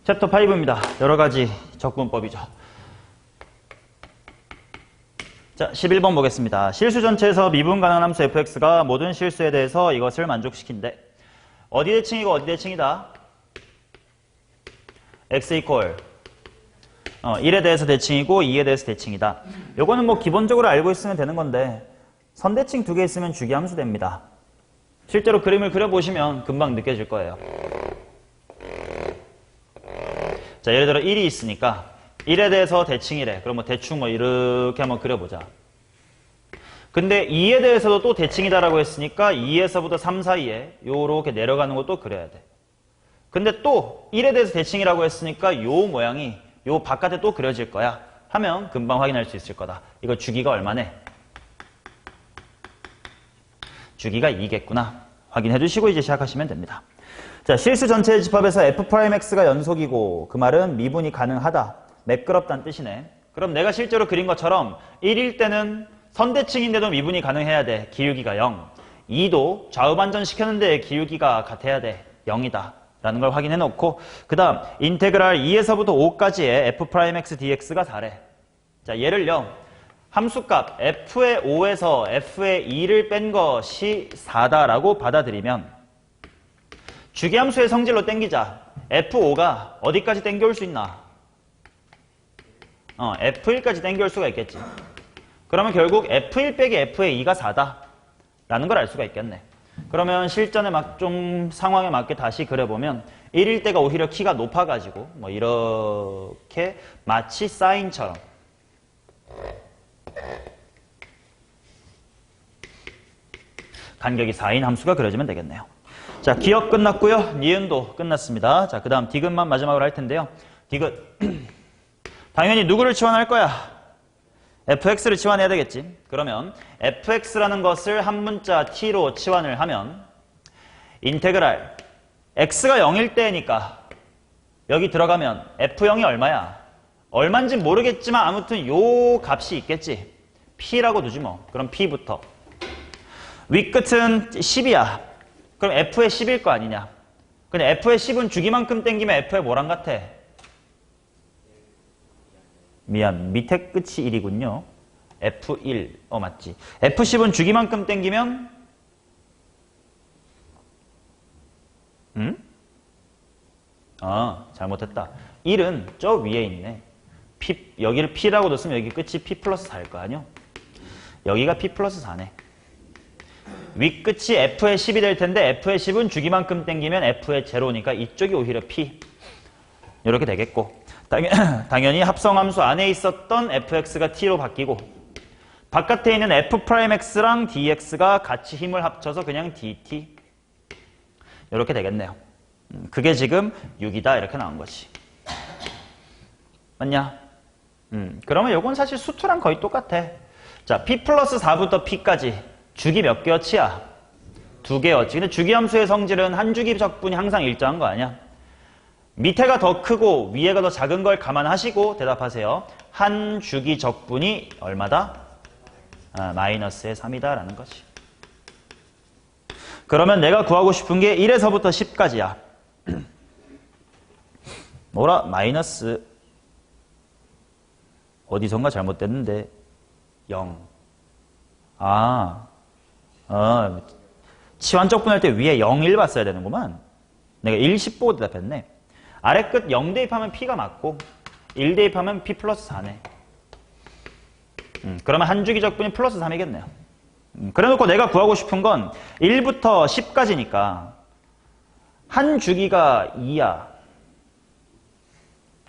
챕터 5입니다. 여러 가지 적분법이죠. 자, 11번 보겠습니다. 실수 전체에서 미분 가능한 함수 fx가 모든 실수에 대해서 이것을 만족시킨대. 어디 대칭이고 어디 대칭이다? x 이퀄 1에 대해서 대칭이고 2에 대해서 대칭이다. 요거는 뭐 기본적으로 알고 있으면 되는 건데 선대칭 두 개 있으면 주기함수 됩니다. 실제로 그림을 그려보시면 금방 느껴질 거예요. 자, 예를 들어 1이 있으니까 1에 대해서 대칭이래. 그럼 뭐 대충 뭐 이렇게 한번 그려보자. 근데 2에 대해서도 또 대칭이다라고 했으니까 2에서부터 3 사이에 요렇게 내려가는 것도 그려야 돼. 근데 또 1에 대해서 대칭이라고 했으니까 요 모양이 요 바깥에 또 그려질 거야 하면 금방 확인할 수 있을 거다. 이거 주기가 얼마네? 주기가 2겠구나. 확인해 주시고 이제 시작하시면 됩니다. 자, 실수 전체의 집합에서 f'x가 연속이고 그 말은 미분이 가능하다. 매끄럽다는 뜻이네. 그럼 내가 실제로 그린 것처럼 1일 때는 선대칭인데도 미분이 가능해야 돼. 기울기가 0. 2도 좌우 반전시켰는데 기울기가 같아야 돼. 0이다. 라는 걸 확인해 놓고 그 다음 인테그랄 2에서부터 5까지의 f'x dx가 4래. 자, 얘를요. 함수값 f의 5에서 f의 2를 뺀 것이 4다라고 받아들이면 주기함수의 성질로 땡기자. f5가 어디까지 땡겨올 수 있나? f1까지 땡겨올 수가 있겠지. 그러면 결국 f1 빼기 f의 2가 4다 라는 걸 알 수가 있겠네. 그러면 실전에 좀 상황에 맞게 다시 그려보면 1일 때가 오히려 키가 높아가지고 뭐 이렇게 마치 사인처럼 간격이 4인 함수가 그려지면 되겠네요. 자, 기억 끝났고요. 니은도 끝났습니다. 자, 그 다음 디귿만 마지막으로 할 텐데요. 디귿 당연히 누구를 치환할 거야? fx를 치환해야 되겠지. 그러면 fx라는 것을 한 문자 t로 치환을 하면 인테그랄 x가 0일 때니까 여기 들어가면 f0이 얼마야? 얼마인지 모르겠지만 아무튼 요 값이 있겠지. p라고 두지 뭐. 그럼 p부터 윗끝은 10이야. 그럼 f의 10일 거 아니냐. 근데 f의 10은 주기만큼 땡기면 f의 뭐랑 같아? 미안, 밑에 끝이 1이군요. F1, 맞지. F10은 주기만큼 땡기면 잘못했다. 1은 저 위에 있네. P, 여기를 P라고 뒀으면 여기 끝이 P 플러스 4일 거 아니요? 여기가 P 플러스 4네. 윗끝이 F의 10이 될 텐데 F의 10은 주기만큼 땡기면 F의 제로니까 이쪽이 오히려 P. 이렇게 되겠고 당연히 합성함수 안에 있었던 fx가 t로 바뀌고 바깥에 있는 f'x랑 dx가 같이 힘을 합쳐서 그냥 dt 이렇게 되겠네요. 그게 지금 6이다 이렇게 나온 거지. 맞냐? 그러면 요건 사실 수투랑 거의 똑같아. 자, p 플러스 4부터 p까지 주기 몇 개어치야? 2개어치. 근데 주기함수의 성질은 한 주기 적분이 항상 일정한 거 아니야? 밑에가 더 크고 위에가 더 작은 걸 감안하시고 대답하세요. 한 주기 적분이 얼마다? 마이너스의 3이다 라는 거지. 그러면 내가 구하고 싶은 게 1에서부터 10까지야. 뭐라? 마이너스 어디선가 잘못됐는데 0. 치환 적분할 때 위에 0, 1 봤어야 되는구만. 내가 1, 10 보고 대답했네. 아래 끝 0 대입하면 P가 맞고 1 대입하면 P 플러스 4네. 그러면 한 주기 적분이 플러스 3이겠네요. 그래 놓고 내가 구하고 싶은 건 1부터 10까지니까 한 주기가 2야.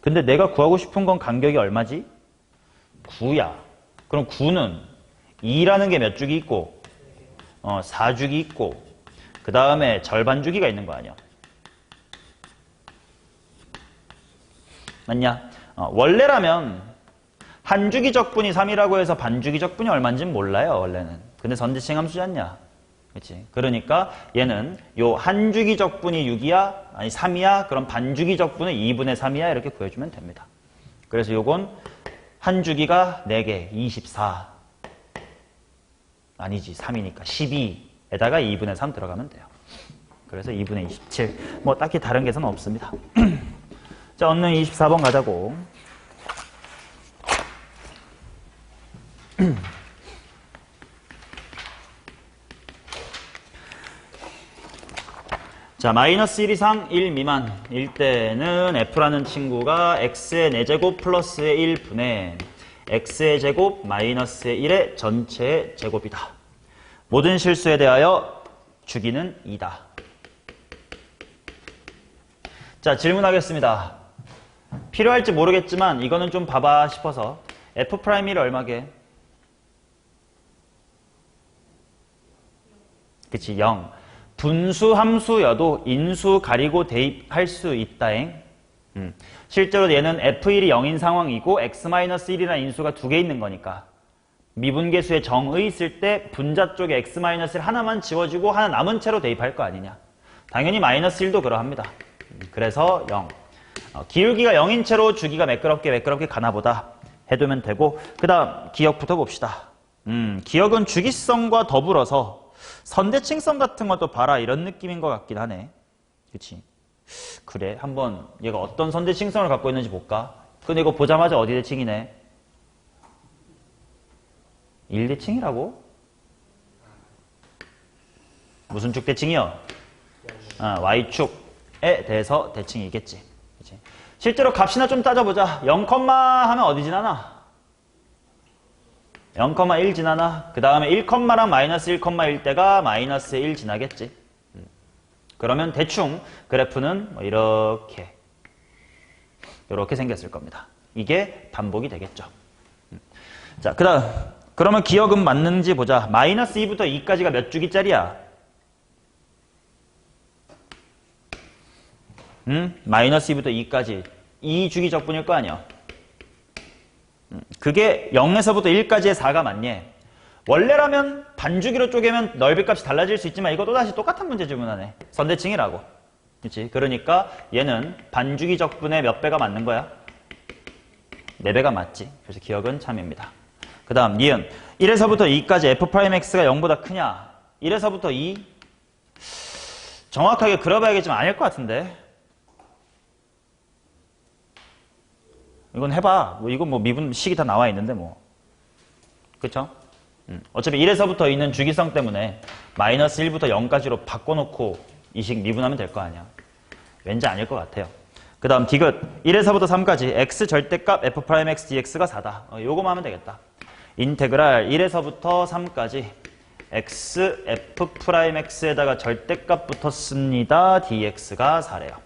근데 내가 구하고 싶은 건 간격이 얼마지? 9야. 그럼 9는 2라는 게 몇 주기 있고 4주기 있고 그 다음에 절반 주기가 있는 거 아니야. 맞냐? 원래라면 한 주기 적분이 3이라고 해서 반 주기 적분이 얼마인지는 몰라요, 원래는. 근데 선대칭 함수지 않냐? 그치? 그러니까 얘는 요 한 주기 적분이 6이야? 아니 3이야? 그럼 반 주기 적분은 2분의 3이야? 이렇게 구해주면 됩니다. 그래서 요건 한 주기가 4개, 24. 아니지, 3이니까 12에다가 2분의 3 들어가면 돼요. 그래서 2분의 27. 뭐 딱히 다른 계산 없습니다. 자, 얻는 24번 가자고. 자, 마이너스 1 이상 1 미만 일 때는 f라는 친구가 x의 4제곱 플러스의 1분의 x의 제곱 마이너스의 1의 전체의 제곱이다. 모든 실수에 대하여 주기는 2다. 자, 질문하겠습니다. 필요할지 모르겠지만 이거는 좀 봐봐 싶어서 f'1이 얼마게? 그치, 0. 분수 함수여도 인수 가리고 대입할 수 있다잉. 실제로 얘는 f1이 0인 상황이고 x-1이라는 인수가 2개 있는 거니까 미분계수에 정의 있을 때 분자 쪽에 x-1 하나만 지워지고 하나 남은 채로 대입할 거 아니냐. 당연히 마이너스 1도 그러합니다. 그래서 0. 기울기가 0인 채로 주기가 매끄럽게 가나보다 해두면 되고, 그 다음 기역부터 봅시다. 기역은 주기성과 더불어서 선대칭성 같은 것도 봐라 이런 느낌인 것 같긴 하네. 그치? 그래, 한번 얘가 어떤 선대칭성을 갖고 있는지 볼까? 근데 이거 보자마자 어디 대칭이네? 1대칭이라고? 무슨 축 대칭이요? Y축에 대해서 대칭이겠지. 그치? 실제로 값이나 좀 따져보자. 0, 하면 어디 지나나? 0,1 지나나? 그 다음에 1,랑 마이너스 1,1 때가 마이너스 1 지나겠지. 그러면 대충 그래프는 뭐 이렇게 생겼을 겁니다. 이게 반복이 되겠죠. 자, 그 다음 그러면 기억은 맞는지 보자. 마이너스 2부터 2까지가 몇 주기짜리야? 마이너스 2부터 2까지 2주기 적분일 거 아니야. 그게 0에서부터 1까지의 4가 맞니? 원래라면 반주기로 쪼개면 넓이값이 달라질 수 있지만 이거 또다시 똑같은 문제 질문하네. 선대칭이라고. 그치? 그러니까 얘는 반주기 적분의 몇 배가 맞는 거야? 4배가 맞지. 그래서 기억은 참입니다. 그 다음 니은 1에서부터 2까지 f'x가 0보다 크냐? 1에서부터 2? 정확하게 그려봐야겠지만 아닐 것 같은데. 이건 해봐. 이건 미분식이 다 나와 있는데 그쵸? 어차피 1에서부터 있는 주기성 때문에 마이너스 1부터 0까지로 바꿔놓고 이 식 미분하면 될 거 아니야. 왠지 아닐 것 같아요. 그 다음 디귿 1에서부터 3까지 x 절대값 f'x dx가 4다. 요거만 하면 되겠다. 인테그랄 1에서부터 3까지 x f'x에다가 절대값 붙었습니다. dx가 4래요.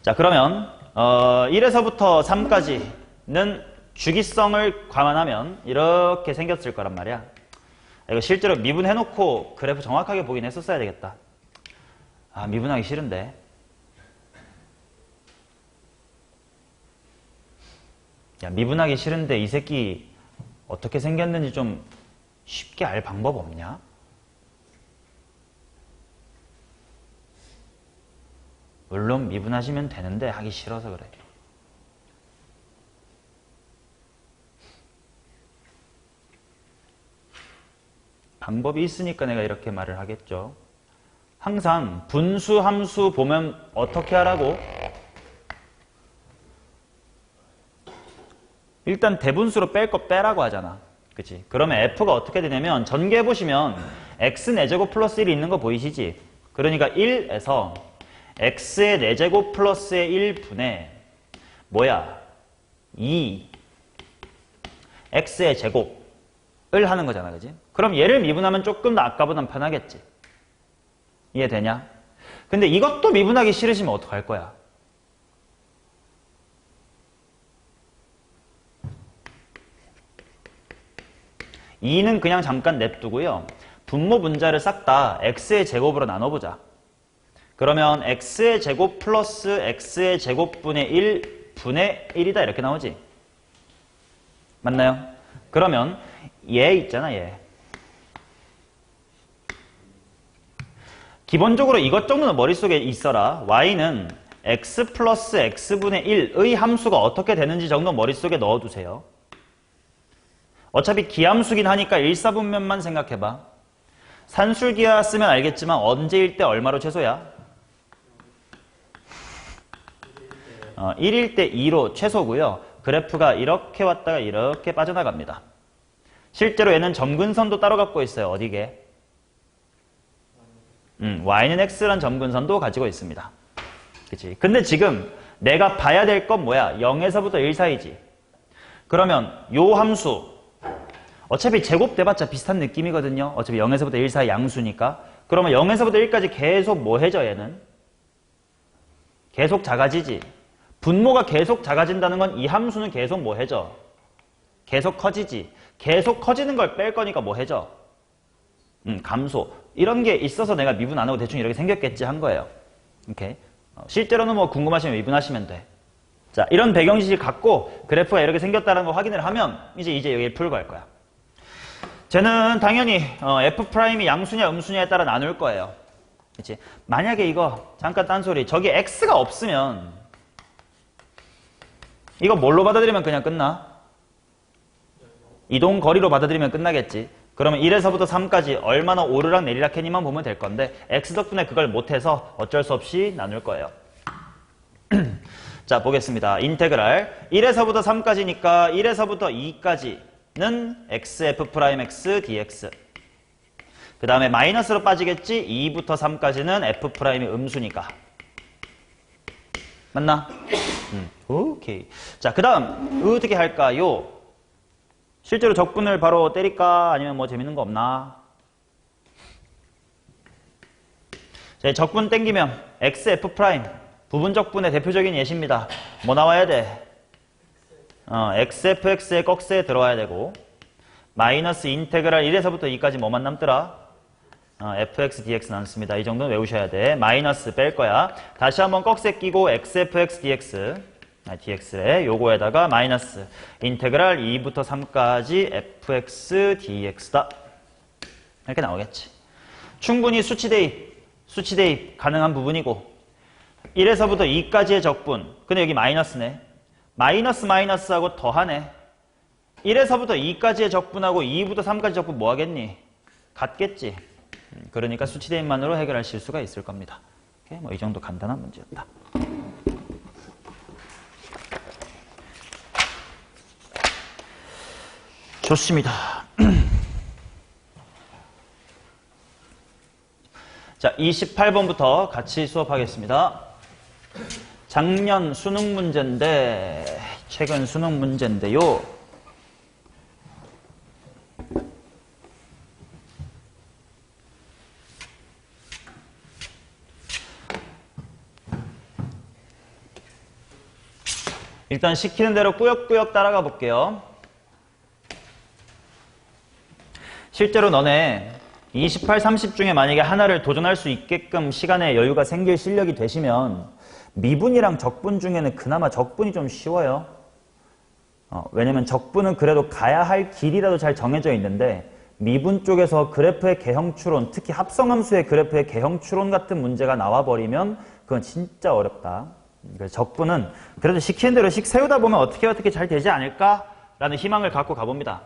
자, 그러면 1에서부터 3까지는 주기성을 감안하면 이렇게 생겼을 거란 말이야. 이거 실제로 미분해놓고 그래프 정확하게 보긴 했었어야 되겠다. 미분하기 싫은데. 야, 미분하기 싫은데 이 새끼 어떻게 생겼는지 좀 쉽게 알 방법 없냐? 물론 미분하시면 되는데 하기 싫어서 그래. 방법이 있으니까 내가 이렇게 말을 하겠죠. 항상 분수 함수 보면 어떻게 하라고? 일단 대분수로 뺄 거 빼라고 하잖아. 그치? 그러면 f가 어떻게 되냐면 전개 보시면 x 4제곱 플러스 1이 있는 거 보이시지? 그러니까 1에서 x의 4제곱 플러스의 1분의 2 x의 제곱을 하는 거잖아. 그지? 그럼 얘를 미분하면 조금 더 아까보단 편하겠지. 이해되냐? 근데 이것도 미분하기 싫으시면 어떡할 거야? (2는) 그냥 잠깐 냅두고요. 분모 분자를 싹 다 x의 제곱으로 나눠보자. 그러면 x의 제곱 플러스 x의 제곱분의 1 분의 1이다 이렇게 나오지? 맞나요? 그러면 얘 있잖아, 얘. 기본적으로 이것 정도는 머릿속에 있어라. y는 x 플러스 x분의 1의 함수가 어떻게 되는지 정도 머릿속에 넣어두세요. 어차피 기함수긴 하니까 일사분면만 생각해봐. 산술기하 쓰면 알겠지만 언제일 때 얼마로 최소야? 1일 때 2로 최소고요. 그래프가 이렇게 왔다가 이렇게 빠져나갑니다. 실제로 얘는 점근선도 따로 갖고 있어요. 어디게? y는 x란 점근선도 가지고 있습니다. 그치? 근데 지금 내가 봐야 될 건 뭐야? 0에서부터 1 사이지. 그러면 요 함수 어차피 제곱돼봤자 비슷한 느낌이거든요. 어차피 0에서부터 1 사이 양수니까. 그러면 0에서부터 1까지 계속 뭐 해져 얘는? 계속 작아지지. 분모가 계속 작아진다는 건 이 함수는 계속 뭐 해져? 계속 커지지. 계속 커지는 걸 뺄 거니까 뭐 해져? 감소. 이런 게 있어서 내가 미분 안 하고 대충 이렇게 생겼겠지 한 거예요. 오케이. 실제로는 뭐 궁금하시면 미분하시면 돼. 자, 이런 배경지식 갖고 그래프가 이렇게 생겼다는 거 확인을 하면 이제 여기 풀고 할 거야. 쟤는 당연히 F'이 양수냐 음수냐에 따라 나눌 거예요. 그치? 만약에 이거 잠깐 딴소리 저기 X가 없으면 이거 뭘로 받아들이면 그냥 끝나? 이동 거리로 받아들이면 끝나겠지. 그러면 1에서부터 3까지 얼마나 오르락 내리락 했니만 보면 될 건데 X 덕분에 그걸 못해서 어쩔 수 없이 나눌 거예요. 자, 보겠습니다. 인테그랄 1에서부터 3까지니까 1에서부터 2까지는 xf'(x) dx. 그 다음에 마이너스로 빠지겠지. 2부터 3까지는 f'이 음수니까. 맞나? 오케이. 자, 그 다음 어떻게 할까요? 실제로 적분을 바로 때릴까? 아니면 뭐 재밌는 거 없나? 자, 적분 땡기면 xf' 부분 적분의 대표적인 예시입니다. 뭐 나와야 돼? xfx의 꺽쇠에 들어와야 되고 마이너스 인테그랄 1에서부터 2까지 뭐만 남더라? fx dx 남습니다. 이 정도는 외우셔야 돼. 마이너스 뺄 거야. 다시 한번 꺽쇠 끼고 xfx dx래. 요거에다가 마이너스 인테그랄 2부터 3까지 fx dx다. 이렇게 나오겠지. 충분히 수치 대입 가능한 부분이고 1에서부터 2까지의 적분. 근데 여기 마이너스네. 마이너스하고 더하네. 1에서부터 2까지의 적분하고 2부터 3까지 적분 뭐 하겠니? 같겠지. 그러니까 수치 대입만으로 해결하실 수가 있을 겁니다. 뭐 이 정도 간단한 문제였다. 좋습니다. 자, 28번부터 같이 수업하겠습니다. 작년 수능 문제인데, 최근 수능 문제인데요. 일단 시키는 대로 꾸역꾸역 따라가 볼게요. 실제로 너네 28, 30 중에 만약에 하나를 도전할 수 있게끔 시간에 여유가 생길 실력이 되시면 미분이랑 적분 중에는 그나마 적분이 좀 쉬워요. 왜냐면 적분은 그래도 가야 할 길이라도 잘 정해져 있는데 미분 쪽에서 그래프의 개형추론, 특히 합성함수의 그래프의 개형추론 같은 문제가 나와버리면 그건 진짜 어렵다. 그래서 적분은 그래도 시키는 대로 씩 세우다 보면 어떻게 잘 되지 않을까라는 희망을 갖고 가봅니다.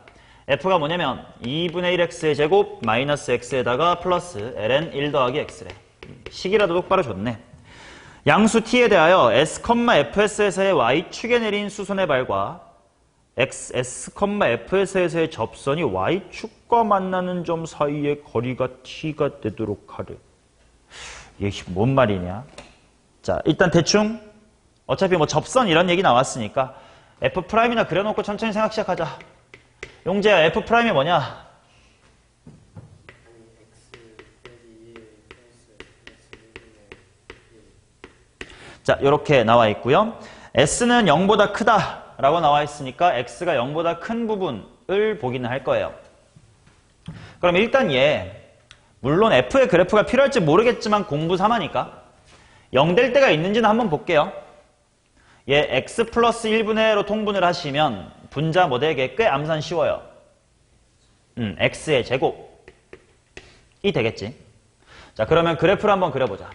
f가 뭐냐면 2분의 1x의 제곱 마이너스 x에다가 플러스 ln 1 더하기 x래. 식이라도 똑바로 줬네. 양수 t에 대하여 s, fs에서의 y축에 내린 수선의 발과 s, fs에서의 접선이 y축과 만나는 점 사이의 거리가 t가 되도록 하래. 이게 뭔 말이냐? 자, 일단 대충 어차피 뭐 접선 이런 얘기 나왔으니까 f'이나 그려놓고 천천히 생각 시작하자. 용재야, f'이 뭐냐? 자, 이렇게 나와 있고요. s는 0보다 크다라고 나와 있으니까 x가 0보다 큰 부분을 보기는 할 거예요. 그럼 일단 물론 f의 그래프가 필요할지 모르겠지만 공부 삼아니까 0 될 때가 있는지는 한번 볼게요. x 플러스 1분의 1로 통분을 하시면 분자 모델에게 꽤 암산 쉬워요. x의 제곱이 되겠지. 자, 그러면 그래프를 한번 그려보자.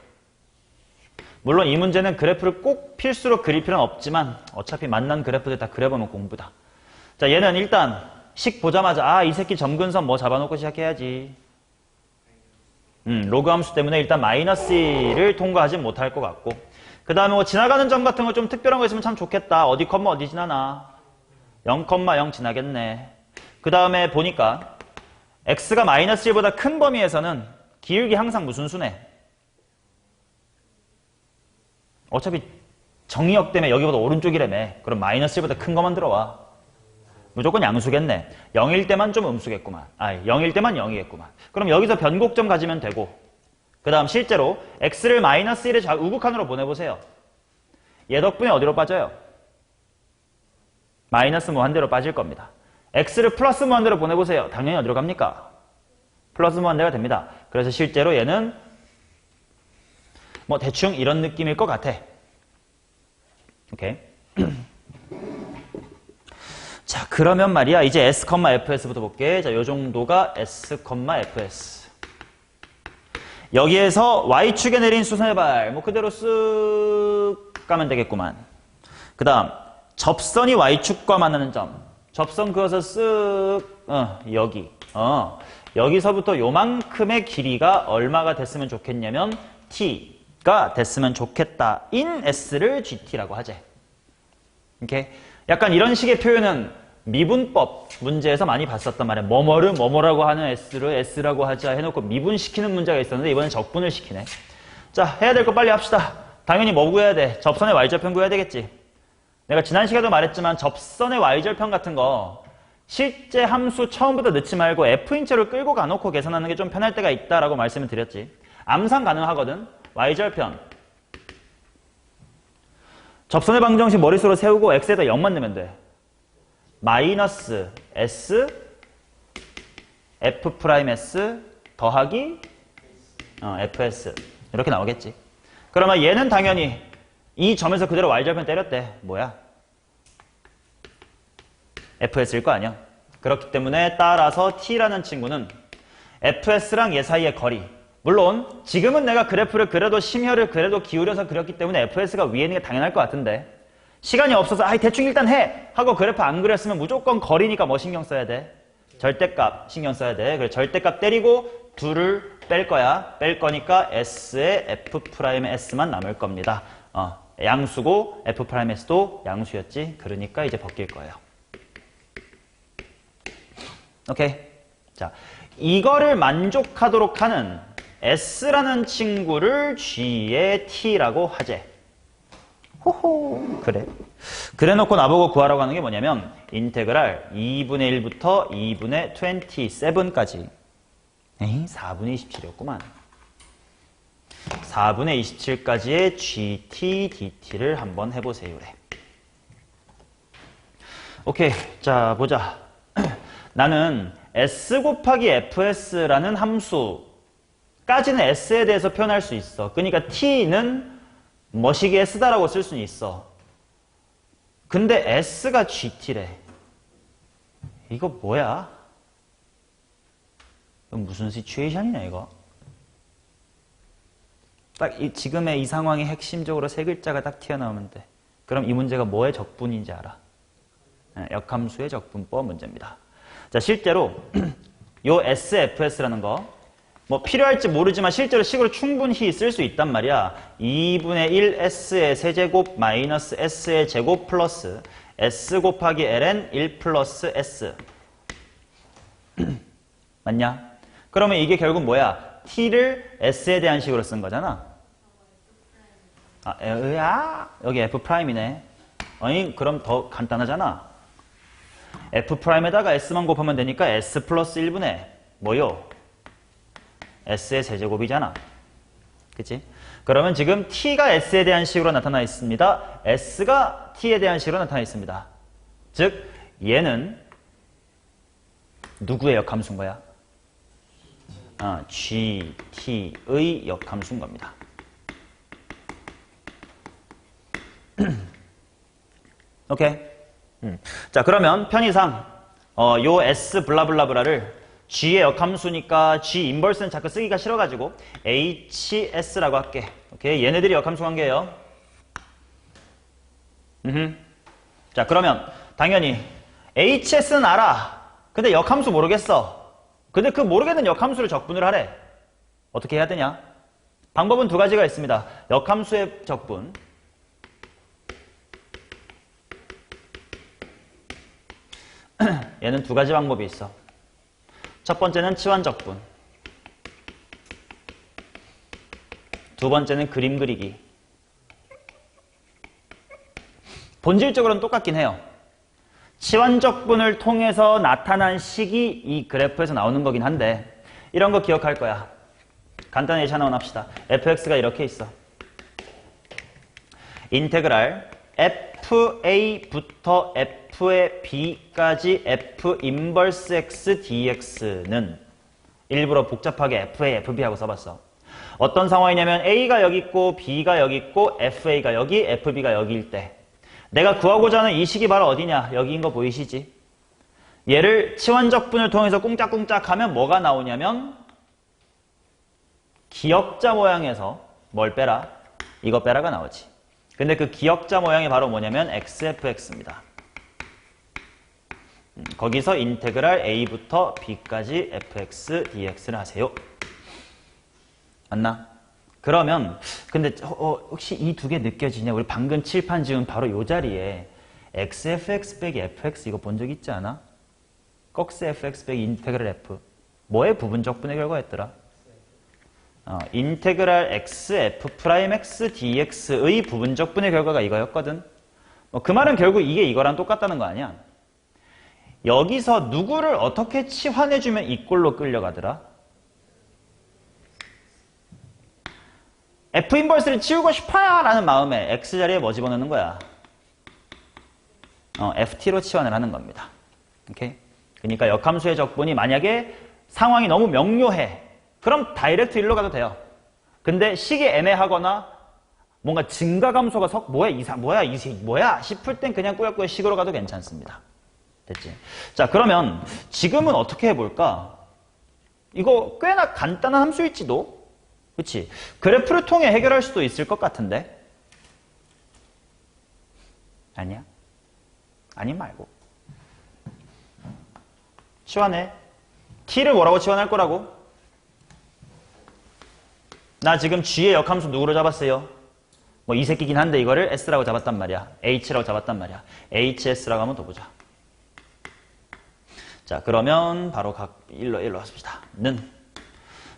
물론 이 문제는 그래프를 꼭 필수로 그릴 필요는 없지만 어차피 만난 그래프들 다 그려보면 공부다. 자, 얘는 일단 식 보자마자 이 새끼 점근선 뭐 잡아놓고 시작해야지. 로그 함수 때문에 일단 마이너스 1을 통과하지 못할 것 같고 그 다음에 뭐 지나가는 점 같은 거 좀 특별한 거 있으면 참 좋겠다. 어디 컴마 어디 지나나. 0,0 지나겠네. 그 다음에 보니까 x가 마이너스 1보다 큰 범위에서는 기울기 항상 무슨 수네? 어차피 정의역 때문에 여기보다 오른쪽이라며. 그럼 마이너스 1보다 큰 거만 들어와. 무조건 양수겠네. 0일 때만 좀 음수겠구만. 0일 때만 0이겠구만. 그럼 여기서 변곡점 가지면 되고, 그 다음 실제로 x를 마이너스 1의 우극한으로 보내보세요. 얘 덕분에 어디로 빠져요? 마이너스 무한대로 빠질 겁니다. x를 플러스 무한대로 보내보세요. 당연히 어디로 갑니까? 플러스 무한대가 됩니다. 그래서 실제로 얘는 뭐 대충 이런 느낌일 것 같아. 오케이. 자, 그러면 말이야 이제 s, fs부터 볼게. 자, 요 정도가 s, fs. 여기에서 y축에 내린 수선의 발 뭐 그대로 쓱 가면 되겠구만. 그 다음 접선이 y축과 만나는 점. 접선 그어서 쓱 여기. 여기서부터 요만큼의 길이가 얼마가 됐으면 좋겠냐면 t가 됐으면 좋겠다. 인 s를 gt라고 하지. 이렇게 약간 이런 식의 표현은 미분법 문제에서 많이 봤었단 말이야. 뭐뭐를 뭐뭐라고 하는 s를 s라고 하자 해놓고 미분시키는 문제가 있었는데 이번엔 적분을 시키네. 자, 해야 될 거 빨리 합시다. 당연히 뭐 구해야 돼? 접선의 y절편 구해야 되겠지. 내가 지난 시간에도 말했지만 접선의 y절편 같은 거 실제 함수 처음부터 넣지 말고 f인체로 끌고 가놓고 계산하는 게 좀 편할 때가 있다라고 말씀을 드렸지. 암산 가능하거든. y절편. 접선의 방정식 머릿속으로 세우고 x에다 0만 넣으면 돼. 마이너스 s f 프라임 s 더하기 fs 이렇게 나오겠지. 그러면 얘는 당연히 이 점에서 그대로 y절편 때렸대. 뭐야? fs일 거 아니야. 그렇기 때문에 따라서 t라는 친구는 fs랑 얘 사이의 거리. 물론 지금은 내가 그래프를 그려도 심혈을 그래도 기울여서 그렸기 때문에 fs가 위에 있는 게 당연할 것 같은데 시간이 없어서 대충 일단 해! 하고 그래프 안 그렸으면 무조건 거리니까 뭐 신경 써야 돼? 절대값 신경 써야 돼. 그래서 절대값 때리고 둘을 뺄 거야. 뺄 거니까 s에 f'의 s만 남을 겁니다. 양수고 f'의 s도 양수였지. 그러니까 이제 벗길 거예요. 오케이. 자, 이거를 만족하도록 하는 s라는 친구를 g의 t라고 하재. 호호. 그래. 그래 놓고 나보고 구하라고 하는 게 뭐냐면 인테그랄 2분의 1부터 2분의 27까지. 에이, 4분의 27이었구만. 4분의 27까지의 gt, dt를 한번 해보세요. 그래. 오케이. 자, 보자. 나는 s 곱하기 fs라는 함수까지는 s에 대해서 표현할 수 있어. 그러니까 t는 머시기에 s다라고 쓸 수는 있어. 근데 s가 gt래. 이거 뭐야? 이거 무슨 시츄에이션이냐 이거? 딱 지금의 이 상황이 핵심적으로 세 글자가 딱 튀어나오면 돼. 그럼 이 문제가 뭐의 적분인지 알아? 역함수의 적분법 문제입니다. 자, 실제로 요 SFS라는 거 뭐 필요할지 모르지만 실제로 식으로 충분히 쓸 수 있단 말이야. 2분의 1 S의 세제곱 마이너스 S의 제곱 플러스 S 곱하기 ln 1 플러스 S. 맞냐? 그러면 이게 결국 뭐야? T를 S에 대한 식으로 쓴 거잖아. 여기 F'이네. 아니, 그럼 더 간단하잖아. F'에다가 S만 곱하면 되니까 S 플러스 1분의 뭐요? S의 세제곱이잖아. 그치? 그러면 지금 T가 S에 대한 식으로 나타나 있습니다. S가 T에 대한 식으로 나타나 있습니다. 즉, 얘는 누구의 역함수인 거야? G, T의 역함수인 겁니다. 오케이? 자, 그러면 편의상 요 S 블라블라블라를 G의 역함수니까 G 인버스는 자꾸 쓰기가 싫어가지고 HS라고 할게. 오케이? 얘네들이 역함수 관계예요. 자, 그러면 당연히 HS는 알아. 근데 역함수 모르겠어. 근데 그 모르겠는 역함수를 적분을 하래. 어떻게 해야 되냐? 방법은 두 가지가 있습니다. 역함수의 적분, 얘는 두 가지 방법이 있어. 첫 번째는 치환적분. 두 번째는 그림 그리기. 본질적으로는 똑같긴 해요. 치환적분을 통해서 나타난 식이 이 그래프에서 나오는 거긴 한데 이런 거 기억할 거야. 간단히 예시 하나 합시다. fx가 이렇게 있어. 인테그랄 fa부터 f의 b까지 f 인버스 x dx는 일부러 복잡하게 fa, fb 하고 써봤어. 어떤 상황이냐면 a가 여기 있고 b가 여기 있고 fa가 여기, fb가 여기일 때 내가 구하고자 하는 이 식이 바로 어디냐? 여기인 거 보이시지? 얘를 치환적분을 통해서 꿍짝꿍짝 하면 뭐가 나오냐면 기역자 모양에서 뭘 빼라? 이거 빼라가 나오지. 근데 그 기역자 모양이 바로 뭐냐면 xfx입니다. 거기서 인테그랄 a부터 b까지 fx dx를 하세요. 맞나? 그러면 근데 혹시 이 두 개 느껴지냐? 우리 방금 칠판 지은 바로 요 자리에 xfx 빼기 fx 이거 본 적 있지 않아? 꺽스 fx 빼기 인테그랄 f 뭐의 부분적 분의 결과였더라? 인테그랄 x f 프라임 x dx의 부분적 분의 결과가 이거였거든. 그 말은 결국 이게 이거랑 똑같다는 거 아니야? 여기서 누구를 어떻게 치환해주면 이 꼴로 끌려가더라? f 인버스를 치우고 싶어요 라는 마음에 x 자리에 뭐 집어넣는 거야? ft로 치환을 하는 겁니다. 오케이? 그러니까 역함수의 적분이 만약에 상황이 너무 명료해. 그럼 다이렉트 1로 가도 돼요. 근데 식이 애매하거나 뭔가 증가감소가 뭐야 싶을 땐 그냥 꾸역꾸역 식으로 가도 괜찮습니다. 됐지? 자, 그러면 지금은 어떻게 해볼까? 이거 꽤나 간단한 함수일지도? 그치? 그래프를 통해 해결할 수도 있을 것 같은데? 아니야? 아니 말고. 치환해. t를 뭐라고 치환할 거라고? 나 지금 g의 역함수 누구로 잡았어요? 뭐 이 새끼긴 한데 이거를 s라고 잡았단 말이야. h라고 잡았단 말이야. hs라고 하면 더 보자. 자, 그러면 바로 일로 왔습니다. 는.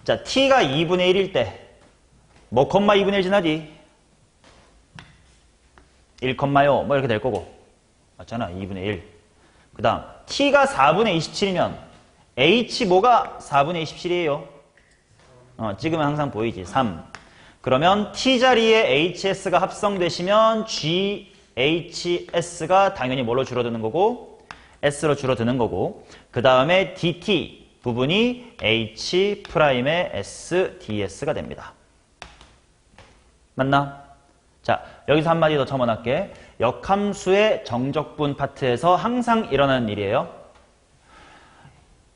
자, t가 2분의 1일 때 뭐 콤마 2분의 1 지나지? 1, 요 뭐 이렇게 될 거고. 맞잖아. 2분의 1. 그 다음 t가 4분의 27이면 h 뭐가 4분의 27이에요? 찍으면 항상 보이지. 3. 그러면 t 자리에 hs가 합성되시면 ghs가 당연히 뭘로 줄어드는 거고? s로 줄어드는 거고. 그 다음에 dt 부분이 h'의 s ds가 됩니다. 맞나? 자, 여기서 한마디 더 첨언할게. 역함수의 정적분 파트에서 항상 일어나는 일이에요.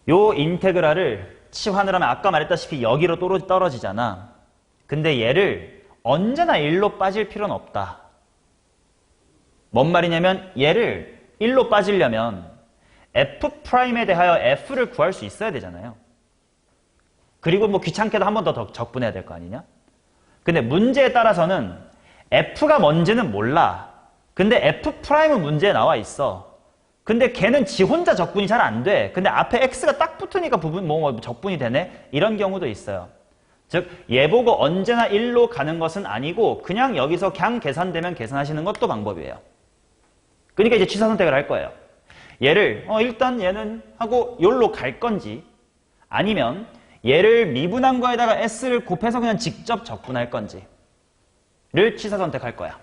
요 인테그랄을 치환을 하면 아까 말했다시피 여기로 떨어지잖아. 근데 얘를 언제나 1로 빠질 필요는 없다. 뭔 말이냐면 얘를 1로 빠지려면 f'에 대하여 f를 구할 수 있어야 되잖아요. 그리고 뭐 귀찮게도 한 번 더 적분해야 될 거 아니냐? 근데 문제에 따라서는 f가 뭔지는 몰라. 근데 f'은 문제에 나와 있어. 근데 걔는 지 혼자 적분이 잘 안 돼. 근데 앞에 x가 딱 붙으니까 적분이 되네? 이런 경우도 있어요. 즉, 얘 보고 언제나 1로 가는 것은 아니고 그냥 여기서 그냥 계산되면 계산하시는 것도 방법이에요. 그러니까 이제 취사 선택을 할 거예요. 얘를 일단 얘는 하고 여기로 갈 건지 아니면 얘를 미분한 거에다가 s를 곱해서 그냥 직접 적분할 건지를 취사 선택할 거야.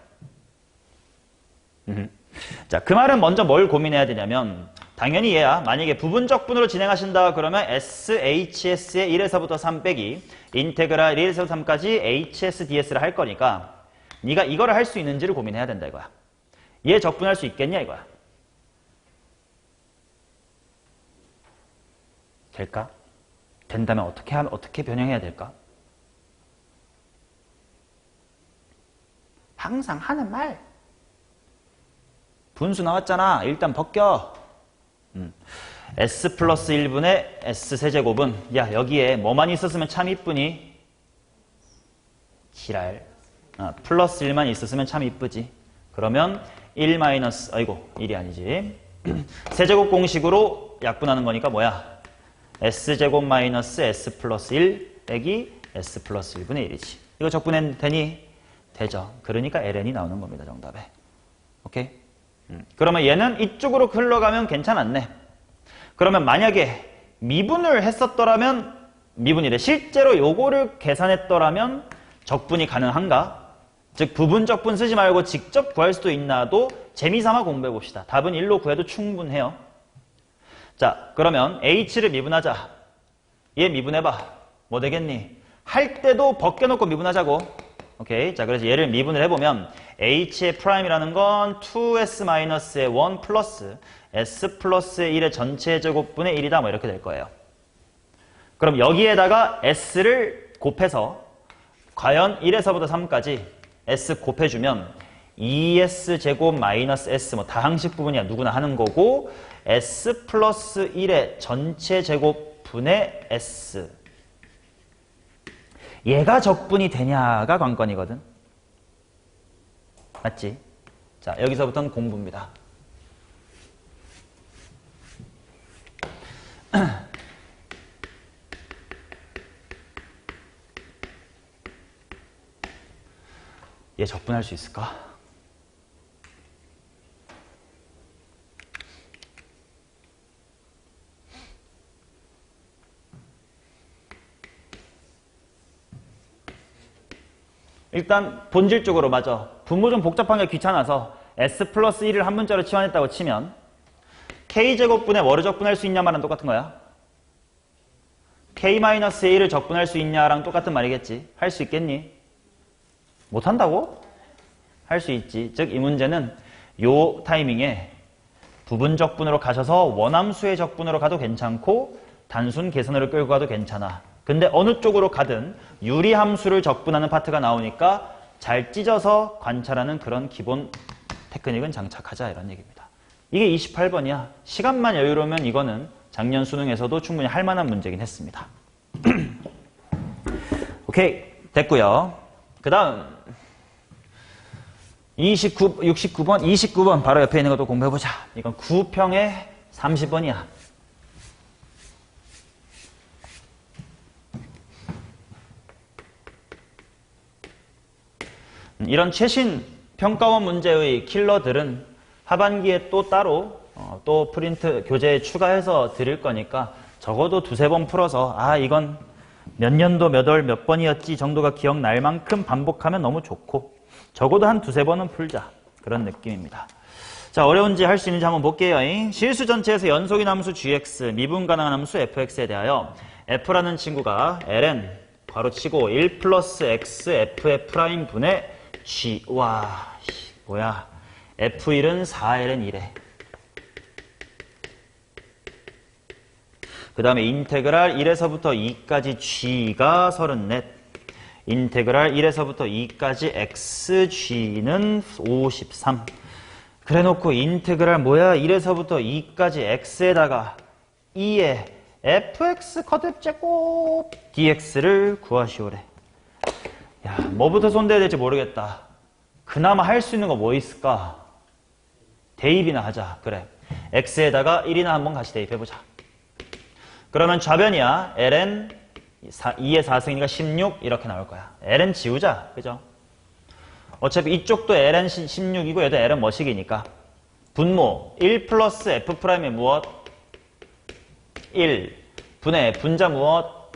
자, 그 말은 먼저 뭘 고민해야 되냐면 당연히 얘야. 만약에 부분적분으로 진행하신다 그러면 shs의 1에서부터 3 빼기 인테그랄 1에서 3까지 hs ds를 할 거니까 네가 이거를 할 수 있는지를 고민해야 된다 이거야. 얘 적분할 수 있겠냐 이거야. 될까? 된다면 어떻게 변형해야 될까? 항상 하는 말. 분수 나왔잖아. 일단 벗겨. s 플러스 1분의 s 세제곱은 야 여기에 뭐만 있었으면 참 이쁘니? 지랄. 플러스 1만 있었으면 참 이쁘지. 그러면 1 마이너스 1이 아니지. 세제곱 공식으로 약분하는 거니까 뭐야? S제곱 마이너스 S 플러스 1 빼기 S 플러스 1분의 1이지. 이거 적분해 되니? 되죠. 그러니까 ln이 나오는 겁니다. 정답에. 오케이? 그러면 얘는 이쪽으로 흘러가면 괜찮았네. 그러면 만약에 미분을 했었더라면 미분이래. 실제로 요거를 계산했더라면 적분이 가능한가? 즉 부분 적분 쓰지 말고 직접 구할 수도 있나도 재미삼아 공부해 봅시다. 답은 1로 구해도 충분해요. 자, 그러면 h를 미분하자. 얘 미분해봐. 뭐 되겠니? 할 때도 벗겨놓고 미분하자고. 오케이. 자, 그래서 얘를 미분을 해보면 h의 프라임이라는 건 2s-의 1 플러스 s 플러스 1의 전체 제곱분의 1이다. 뭐 이렇게 될 거예요. 그럼 여기에다가 s를 곱해서 과연 1에서부터 3까지 s 곱해주면 2s 제곱 마이너스 s 뭐 다항식 부분이야 누구나 하는 거고 s 플러스 1의 전체 제곱분의 s 얘가 적분이 되냐가 관건이거든. 맞지? 자, 여기서부터는 공부입니다. 얘 적분할 수 있을까? 일단 본질적으로 맞아. 분모 좀 복잡한 게 귀찮아서 s 플러스 1을 한 문자로 치환했다고 치면 k제곱분의 뭐를 적분할 수 있냐 말은 똑같은 거야. k-1을 적분할 수 있냐랑 똑같은 말이겠지. 할 수 있겠니? 못한다고? 할 수 있지. 즉 이 문제는 요 타이밍에 부분 적분으로 가셔서 원함수의 적분으로 가도 괜찮고 단순 계산으로 끌고 가도 괜찮아. 근데 어느 쪽으로 가든 유리함수를 적분하는 파트가 나오니까 잘 찢어서 관찰하는 그런 기본 테크닉은 장착하자 이런 얘기입니다. 이게 28번이야. 시간만 여유로우면 이거는 작년 수능에서도 충분히 할 만한 문제긴 했습니다. 오케이. 됐고요. 그 다음 69번 29번 바로 옆에 있는 것도 공부해보자. 이건 9평에 30번이야. 이런 최신 평가원 문제의 킬러들은 하반기에 또 따로 또 프린트 교재에 추가해서 드릴 거니까 적어도 두세 번 풀어서 아 이건 몇 년도 몇 월 몇 번이었지 정도가 기억날 만큼 반복하면 너무 좋고 적어도 한 두세 번은 풀자 그런 느낌입니다. 자, 어려운지 할 수 있는지 한번 볼게요. 실수 전체에서 연속인 함수 gx, 미분 가능한 함수 fx에 대하여 f라는 친구가 ln 괄호치고 1 플러스 x f의 프라임 분의 g. 와 뭐야 f1은 4ln 1에 그 다음에 인테그랄 1에서부터 2까지 g가 34 인테그랄 1에서부터 2까지 xg는 53 그래놓고 인테그랄 뭐야 1에서부터 2까지 x에다가 2에 fx 거듭제곱 dx를 구하시오래. 야, 뭐부터 손대야 될지 모르겠다. 그나마 할 수 있는 거 뭐 있을까? 대입이나 하자. 그래. x에다가 1이나 한번 같이 대입해보자. 그러면 좌변이야. ln 2의 4승이니까 16 이렇게 나올 거야. ln 지우자. 그죠? 어차피 이쪽도 ln 16이고 얘도 ln 뭐식이니까 분모 1 플러스 f 프라임의 무엇? 1 분의 분자 무엇?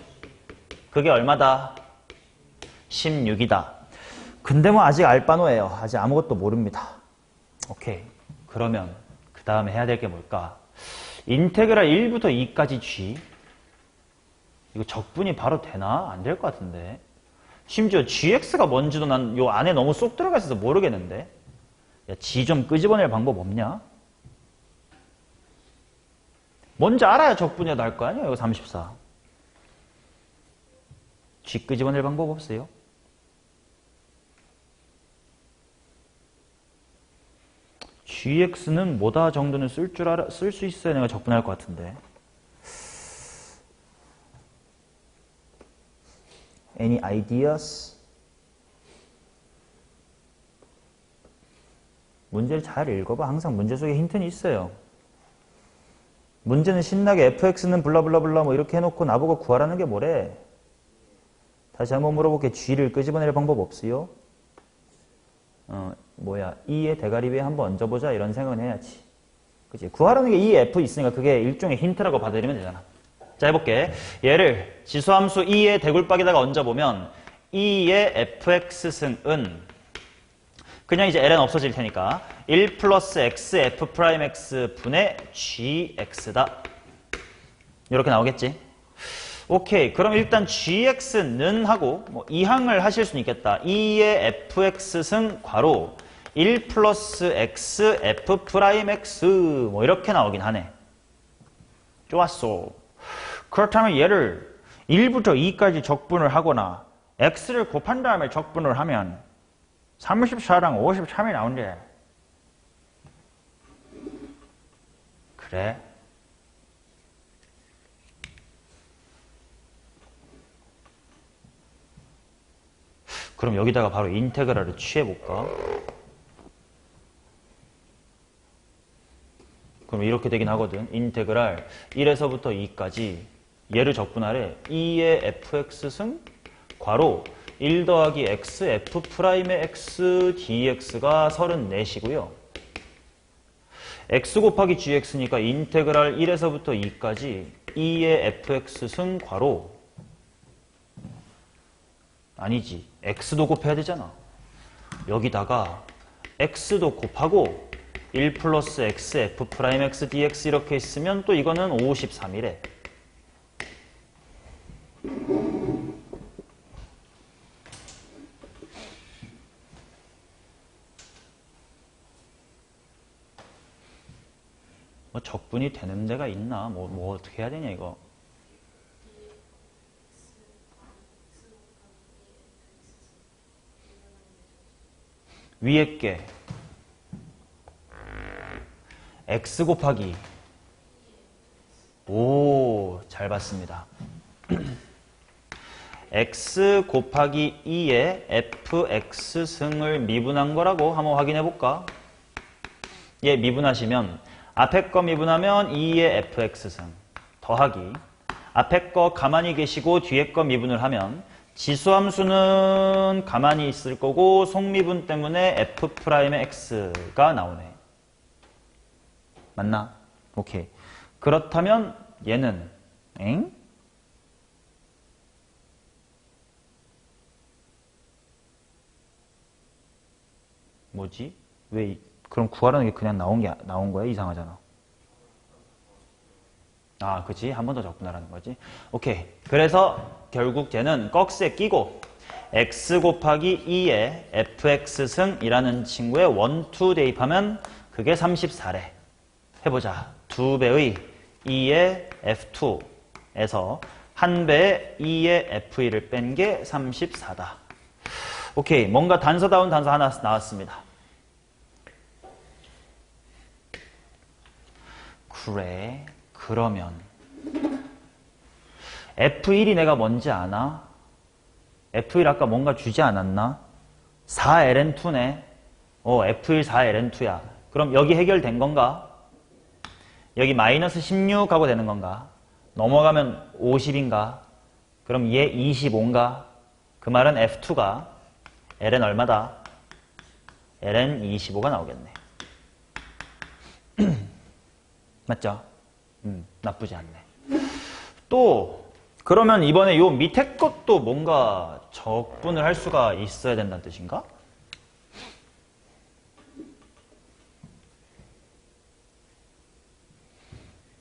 그게 얼마다? 16이다. 근데 뭐 아직 알바노예요. 아직 아무것도 모릅니다. 오케이. 그러면 그 다음에 해야 될 게 뭘까? 인테그랄 1부터 2까지 g 이거 적분이 바로 되나? 안 될 것 같은데. 심지어 gx가 뭔지도 난 요 안에 너무 쏙 들어가 있어서 모르겠는데. 야, g 좀 끄집어낼 방법 없냐? 뭔지 알아야 적분이 날 거 아니야? 이거 34. g 끄집어낼 방법 없어요? gx는 뭐다 정도는 쓸 수 있어야 내가 적분할 것 같은데. Any ideas? 문제를 잘 읽어봐. 항상 문제 속에 힌트는 있어요. 문제는 신나게 fx는 블라블라블라 뭐 이렇게 해놓고 나보고 구하라는 게 뭐래? 다시 한번 물어볼게. g를 끄집어낼 방법 없어요? 뭐야 2의 대가리 위에 한번 얹어보자 이런 생각은 해야지. 그치? 구하라는 게 이 f 있으니까 그게 일종의 힌트라고 받아들이면 되잖아. 자 해볼게. 얘를 지수함수 2의 대굴박에다가 얹어보면 2의 fx승은 그냥 이제 ln 없어질 테니까 1 플러스 x f'x 분의 gx다. 이렇게 나오겠지? 오케이. 그럼 일단 gx는 하고 뭐 이항을 하실 수는 있겠다. 2의 fx승 괄호 1 플러스 x f'x 뭐 이렇게 나오긴 하네. 좋았어. 그렇다면 얘를 1부터 2까지 적분을 하거나 x를 곱한 다음에 적분을 하면 34랑 53이 나온대. 그래? 그럼 여기다가 바로 인테그랄을 취해볼까? 그럼 이렇게 되긴 하거든. 인테그랄 1에서부터 2까지 얘를 적분하래. 2의 fx승 괄호 1 더하기 x f'의 x dx가 34이고요. x 곱하기 gx니까 인테그랄 1에서부터 2까지 2의 fx승 괄호 아니지. x도 곱해야 되잖아. 여기다가 x도 곱하고 1 플러스 x f'x dx 이렇게 있으면 또 이거는 53이래. 뭐 적분이 되는 데가 있나? 뭐 어떻게 해야 되냐 이거. 위에 게 x 곱하기 오, 잘 봤습니다. x 곱하기 2의 fx승을 미분한 거라고 한번 확인해 볼까? 얘 미분하시면 앞에 거 미분하면 2의 fx승 더하기 앞에 거 가만히 계시고 뒤에 거 미분을 하면 지수함수는 가만히 있을 거고 속미분 때문에 f'의 x가 나오네. 맞나? 오케이. 그렇다면 얘는 뭐지? 왜 그럼 구하라는 게 그냥 나온 거야? 이상하잖아. 아, 그치? 한 번 더 적분하라는 거지. 오케이. 그래서 결국 쟤는 꺽쇠 끼고 x 곱하기 2의 fx승이라는 친구의 원투 대입하면 그게 34래. 해보자. 2배의 2의 f2에서 1배의 2의 f1을 뺀 게 34다. 오케이. 뭔가 단서다운 단서 하나 나왔습니다. 그래. 그러면 F1이 내가 뭔지 아나? F1 아까 뭔가 주지 않았나? 4ln2네. F1 4ln2야. 그럼 여기 해결된 건가? 여기 마이너스 16하고 되는 건가? 넘어가면 50인가? 그럼 얘 25인가? 그 말은 F2가 ln 얼마다? ln 25가 나오겠네. 맞죠? 나쁘지 않네. 또 그러면 이번에 요 밑에 것도 뭔가 적분을 할 수가 있어야 된다는 뜻인가?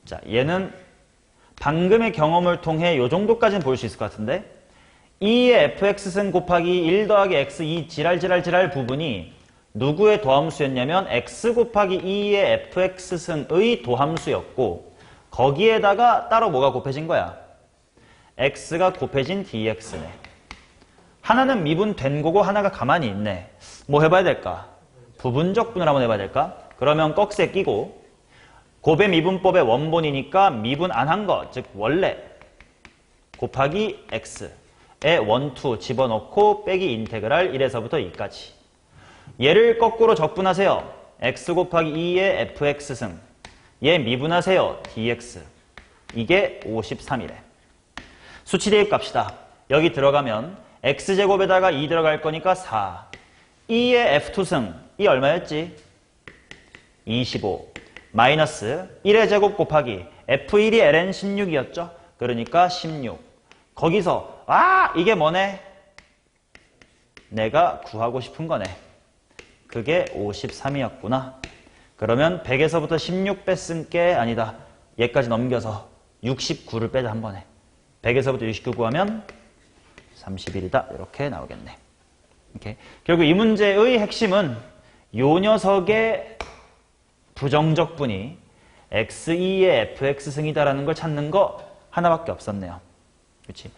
자, 얘는 방금의 경험을 통해 요 정도까지는 볼 수 있을 것 같은데 2의 fx승 곱하기 1 더하기 x 이 지랄 부분이 누구의 도함수였냐면 x 곱하기 2의 fx승의 도함수였고 거기에다가 따로 뭐가 곱해진 거야? x가 곱해진 dx네. 하나는 미분된 거고 하나가 가만히 있네. 뭐 해봐야 될까? 부분적분을 한번 해봐야 될까? 그러면 꺽쇠 끼고 곱의 미분법의 원본이니까 미분 안 한 거, 즉 원래 곱하기 x의 원투 집어넣고 빼기 인테그랄 1에서부터 2까지. 얘를 거꾸로 적분하세요. x 곱하기 2의 fx승 얘 미분하세요. dx. 이게 53이래. 수치 대입 값이다. 여기 들어가면 x제곱에다가 2 들어갈 거니까 4. 2의 f2승. 이 얼마였지? 25. 마이너스 1의 제곱 곱하기 f1이 ln 16이었죠? 그러니까 16. 거기서 이게 뭐네? 내가 구하고 싶은 거네. 그게 53이었구나. 그러면 100에서부터 16 뺐은 게 아니다. 얘까지 넘겨서 69를 빼자 한 번에. 100에서부터 69 구하면 31이다. 이렇게 나오겠네. 이렇게. 결국 이 문제의 핵심은 요 녀석의 부정적분이 x2의 fx승이다라는 걸 찾는 거 하나밖에 없었네요. 그렇지?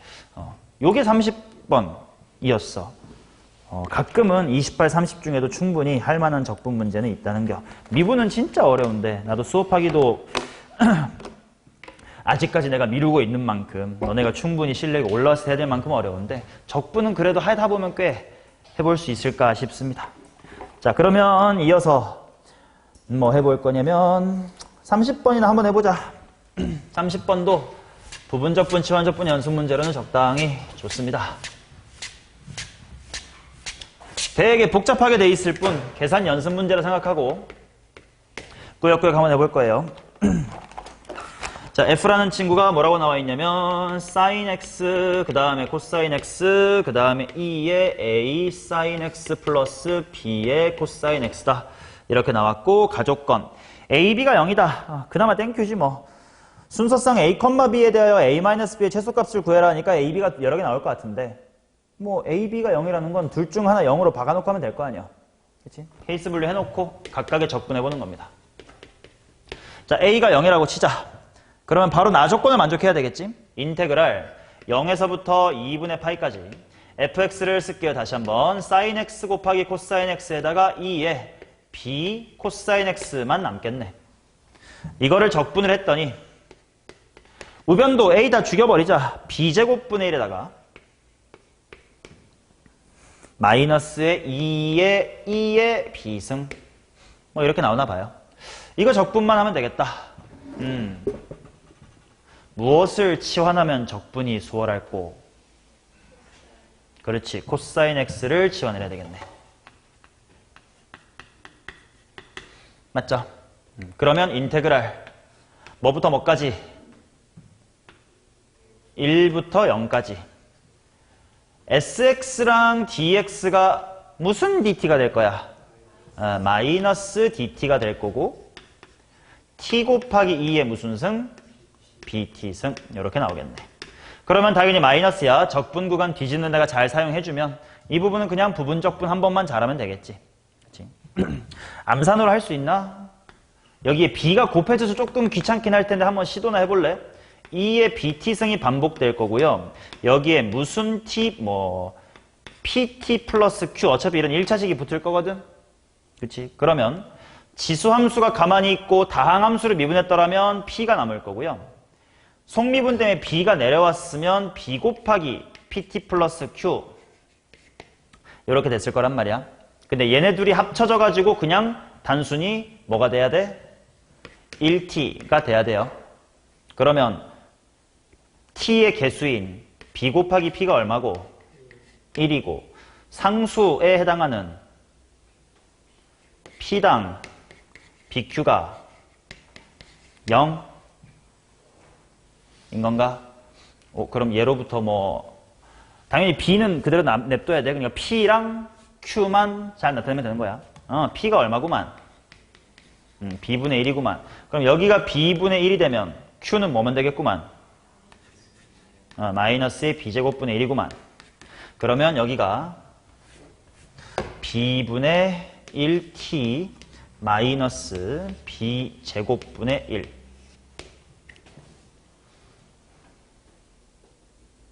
요게 30번이었어. 가끔은 28, 30 중에도 충분히 할 만한 적분 문제는 있다는 겨. 미분은 진짜 어려운데 나도 수업하기도 아직까지 내가 미루고 있는 만큼 너네가 충분히 실력이 올라와서 해야 될 만큼 어려운데 적분은 그래도 하다 보면 꽤 해볼 수 있을까 싶습니다. 자, 그러면 이어서 뭐 해볼 거냐면 30번이나 한번 해보자. 30번도 부분적분, 치환적분 연습 문제로는 적당히 좋습니다. 되게 복잡하게 돼 있을 뿐 계산 연습 문제라 생각하고 꾸역꾸역 한번 해볼 거예요. 자, f라는 친구가 뭐라고 나와 있냐면 sin x, 그 다음에 cosine x, 그 다음에 2의 a sin x 플러스 b의 cosine x다. 이렇게 나왔고 가족건 a, b가 0이다. 그나마 땡큐지 뭐. 순서상 a, b에 대하여 a-b의 최소값을 구해라 하니까 a, b가 여러 개 나올 것 같은데 뭐 a, b가 0이라는 건 둘 중 하나 0으로 박아놓고 하면 될 거 아니야. 그치? 케이스 분류 해놓고 각각의 적분해보는 겁니다. 자, a가 0이라고 치자. 그러면 바로 나 조건을 만족해야 되겠지? 인테그랄 0에서부터 2분의 파이까지 fx를 쓸게요. 다시 한번 sin x 곱하기 cosine x에다가 2에 b cosine x만 남겠네. 이거를 적분을 했더니 우변도 a 다 죽여버리자. b제곱분의 1에다가 마이너스의 2의 b승 뭐 이렇게 나오나 봐요. 이거 적분만 하면 되겠다. 무엇을 치환하면 적분이 수월할꼬? 그렇지. 코사인 x를 치환을 해야 되겠네. 맞죠? 그러면 인테그랄 뭐부터 뭐까지? 1부터 0까지 sx랑 dx가 무슨 dt가 될 거야? 마이너스 dt가 될 거고 t 곱하기 2의 무슨 승? bt승 이렇게 나오겠네. 그러면 당연히 마이너스야. 적분 구간 뒤집는 데가 잘 사용해주면 이 부분은 그냥 부분적분 한 번만 잘하면 되겠지. 그치? 암산으로 할 수 있나? 여기에 b가 곱해져서 조금 귀찮긴 할 텐데 한번 시도나 해볼래? 2의 bt승이 반복될 거고요. 여기에 무슨 t, pt 플러스 q 어차피 이런 1차식이 붙을 거거든. 그치? 그러면 지수함수가 가만히 있고 다항함수를 미분했더라면 p가 남을 거고요. 속미분 때문에 b가 내려왔으면 b 곱하기 pt 플러스 q 이렇게 됐을 거란 말이야. 근데 얘네 둘이 합쳐져 가지고 그냥 단순히 뭐가 돼야 돼? 1t가 돼야 돼요. 그러면 t의 개수인 b 곱하기 p가 얼마고? 1이고 상수에 해당하는 p당 bq가 0 인 건가? 그럼 얘로부터 당연히 b는 그대로 냅둬야 돼. 그러니까 p랑 q만 잘 나타내면 되는 거야. p가 얼마구만? b분의 1이구만. 그럼 여기가 b분의 1이 되면 q는 뭐면 되겠구만? 마이너스의 b제곱분의 1이구만. 그러면 여기가 b분의 1t 마이너스 b제곱분의 1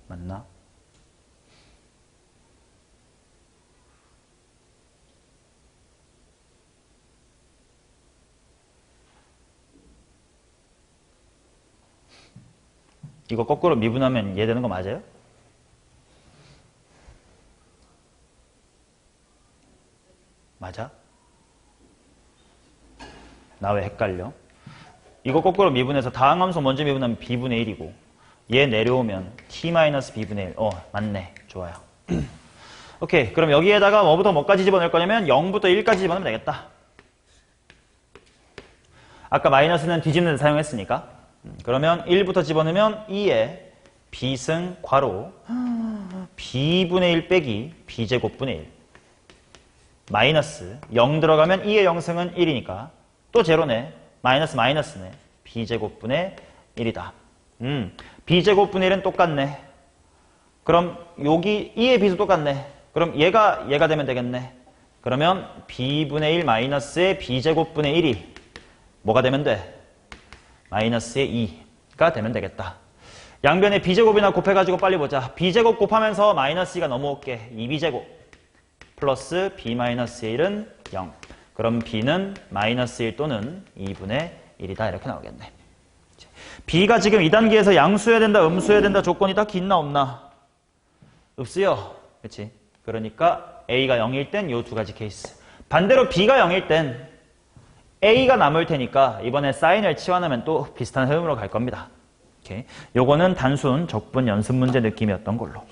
맞나? 이거 거꾸로 미분하면 이해되는 거 맞아요? 맞아? 나 왜 헷갈려? 이거 거꾸로 미분해서 다항함수 먼저 미분하면 b분의 1이고 얘 내려오면 t-b분의 1. 맞네. 좋아요. 오케이. 그럼 여기에다가 뭐부터 뭐까지 집어넣을 거냐면 0부터 1까지 집어넣으면 되겠다. 아까 마이너스는 뒤집는 데 사용했으니까. 그러면 1부터 집어넣으면 2에 b승 괄호 b분의 1 빼기 b제곱분의 1 마이너스 0 들어가면 2의 0승은 1이니까 또 제로네. 마이너스네. b제곱분의 1이다. b제곱분의 1은 똑같네. 그럼 여기 2의 b도 똑같네. 그럼 얘가 되면 되겠네. 그러면 b분의 1 마이너스의 b제곱분의 1이 뭐가 되면 돼? 마이너스의 2가 되면 되겠다. 양변에 b제곱이나 곱해가지고 빨리 보자. b제곱 곱하면서 마이너스 2가 넘어올게. 2b제곱 플러스 b-의 1은 0. 그럼 b는 마이너스 1 또는 2분의 1이다. 이렇게 나오겠네. b가 지금 2단계에서 양수여야 된다, 음수여야 된다 조건이 딱히 있나 없나? 없어요. 그렇지? 그러니까 a가 0일 땐 요 두 가지 케이스. 반대로 b가 0일 땐 a가 남을 테니까 이번에 사인을 치환하면 또 비슷한 흐름으로 갈 겁니다. 오케이. 요거는 단순 적분 연습 문제 느낌이었던 걸로.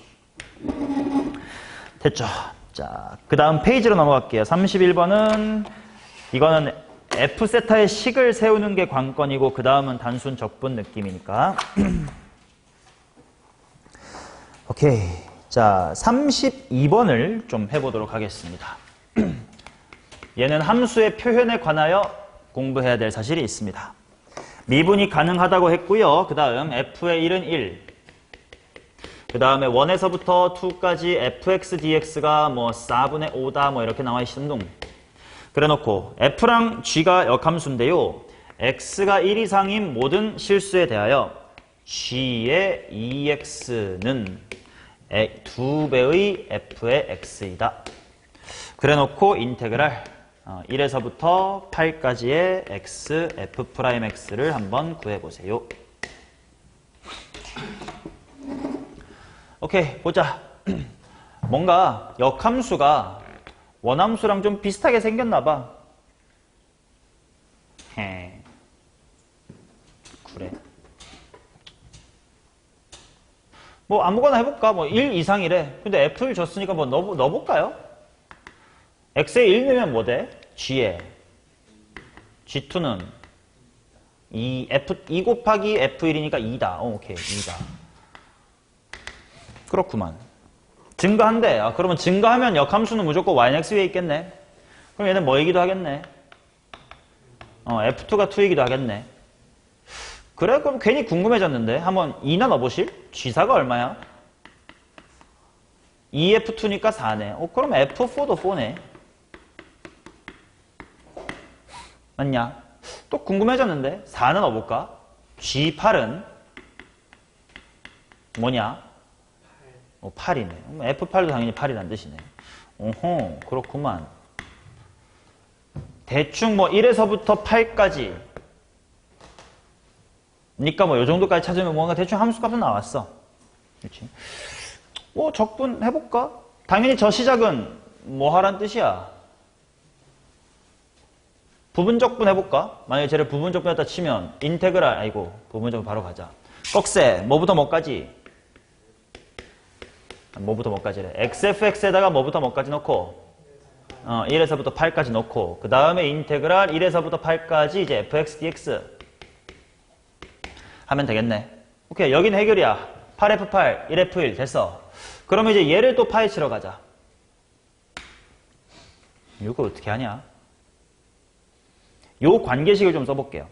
됐죠? 자, 그 다음 페이지로 넘어갈게요. 31번은 이거는 F세타의 식을 세우는 게 관건이고 그 다음은 단순 적분 느낌이니까. 오케이. 자, 32번을 좀 해보도록 하겠습니다. 얘는 함수의 표현에 관하여 공부해야 될 사실이 있습니다. 미분이 가능하다고 했고요. 그 다음 f의 1은 1. 그 다음에 1에서부터 2까지 fx dx가 뭐 4분의 5다 뭐 이렇게 나와 있는 둥. 그래 놓고 f랑 g가 역함수인데요. x가 1 이상인 모든 실수에 대하여 g의 2x는 2배의 f의 x이다. 그래 놓고 인테그랄 1에서부터 8까지의 x, f'x를 한번 구해보세요. 오케이, 보자. 뭔가 역함수가 원함수랑 좀 비슷하게 생겼나봐. 그래. 뭐 아무거나 해볼까? 뭐 1 이상이래. 근데 f를 줬으니까 뭐 넣어볼까요? x에 1 넣으면 뭐 돼? g에 g2는 2 곱하기 f1이니까 2다. 오케이, 2다. 그렇구만. 증가한대. 그러면 증가하면 역함수는 무조건 yx 위에 있겠네. 그럼 얘는 뭐이기도 하겠네. f2가 2이기도 하겠네. 그래? 그럼 괜히 궁금해졌는데 한번 2나 넣어보실? g사가 얼마야? 2f2니까 4네. 그럼 f4도 4네. 맞냐? 또 궁금해졌는데 4는 넣어볼까? G8은 뭐냐? 8이네. F8도 당연히 8이란 뜻이네. 오호, 그렇구만. 대충 뭐 1에서부터 8까지 그러니까 뭐 요 정도까지 찾으면 뭔가 대충 함수값은 나왔어. 그렇지? 적분 해볼까? 당연히 저 시작은 뭐 하란 뜻이야? 부분적분 해볼까? 만약에 쟤를 부분적분했다 치면 인테그랄, 부분적분 바로 가자. 꺽쇠, 뭐부터 뭐까지? 뭐부터 뭐까지래? xfx에다가 뭐부터 뭐까지 넣고 1에서부터 8까지 넣고 그 다음에 인테그랄 1에서부터 8까지 이제 fx dx 하면 되겠네. 오케이, 여긴 해결이야. 8f8, 1f1 됐어. 그러면 이제 얘를 또 파헤치러 가자. 이거 어떻게 하냐? 요 관계식을 좀 써볼게요.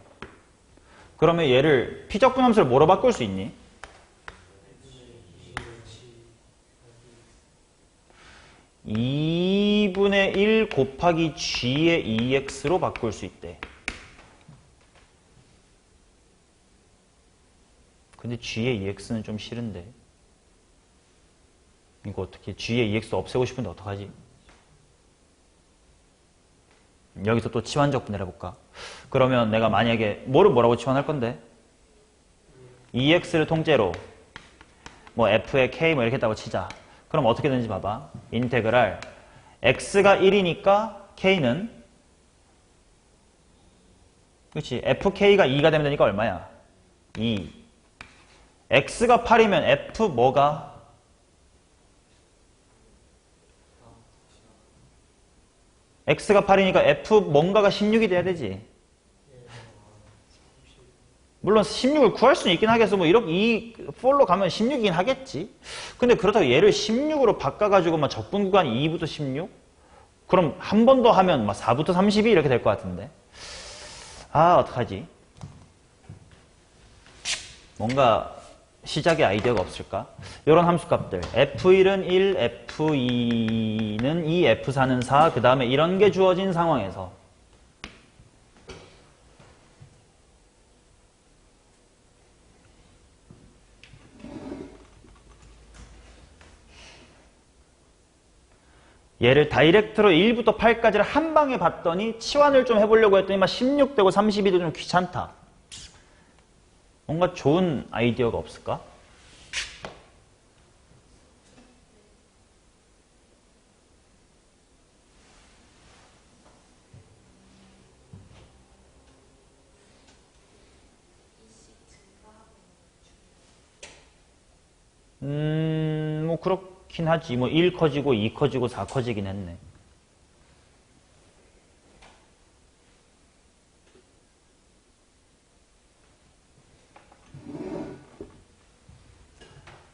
그러면 얘를 피적분함수를 뭐로 바꿀 수 있니? 2분의 1 곱하기 g의 2x로 바꿀 수 있대. 근데 g의 2x는 좀 싫은데. 이거 어떻게 g의 2x 없애고 싶은데 어떡하지? 여기서 또 치환적분 해볼까? 그러면 내가 만약에 뭐라고 치환할 건데? 2x를 통째로 뭐 f의 k 뭐 이렇게 했다고 치자. 그럼 어떻게 되는지 봐봐. 인테그랄 x가 1이니까 k는 그렇지. fk가 2가 되면 되니까 얼마야? 2. x가 8이면 f 뭐가? x가 8이니까 f 뭔가가 16이 돼야 되지. 물론 16을 구할 수는 있긴 하겠어. 뭐 이렇게 이 for로 가면 16이긴 하겠지. 근데 그렇다고 얘를 16으로 바꿔가지고 막 적분 구간이 2부터 16? 그럼 한 번 더 하면 막 4부터 32 이렇게 될 것 같은데. 아, 어떡하지? 뭔가 시작에 아이디어가 없을까? 이런 함수값들. F1은 1, F2는 2, F4는 4. 그 다음에 이런 게 주어진 상황에서 얘를 다이렉트로 1부터 8까지를 한 방에 봤더니 치환을 좀 해보려고 했더니 막 16 되고 32도 좀 귀찮다. 뭔가 좋은 아이디어가 없을까? 뭐 그렇긴 하지. 뭐 1 커지고 2 커지고 4 커지긴 했네.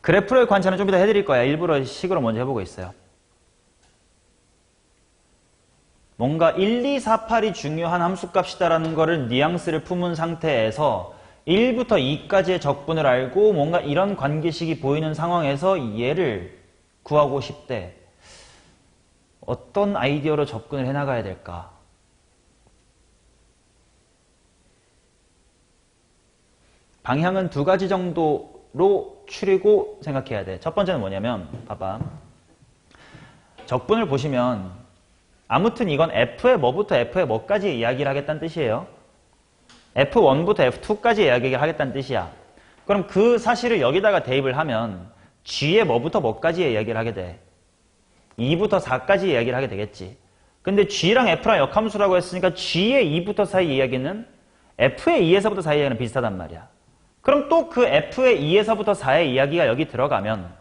그래프를 관찰은 좀 이따 해드릴 거야. 일부러 식으로 먼저 해보고 있어요. 뭔가 1, 2, 4, 8이 중요한 함수값이다라는 거를 뉘앙스를 품은 상태에서 1부터 2까지의 적분을 알고 뭔가 이런 관계식이 보이는 상황에서 얘를 구하고 싶대. 어떤 아이디어로 접근을 해나가야 될까? 방향은 두 가지 정도로 추리고 생각해야 돼. 첫 번째는 뭐냐면 봐봐. 적분을 보시면 아무튼 이건 F의 뭐부터 F의 뭐까지 이야기를 하겠다는 뜻이에요. F1부터 F2까지 이야기를 하겠다는 뜻이야. 그럼 그 사실을 여기다가 대입을 하면 G의 뭐부터 뭐까지 이야기를 하게 돼. 2부터 4까지 이야기를 하게 되겠지. 근데 G랑 F랑 역함수라고 했으니까 G의 2부터 4의 이야기는 F의 2에서부터 4의 이야기는 비슷하단 말이야. 그럼 또 그 F의 2에서부터 4의 이야기가 여기 들어가면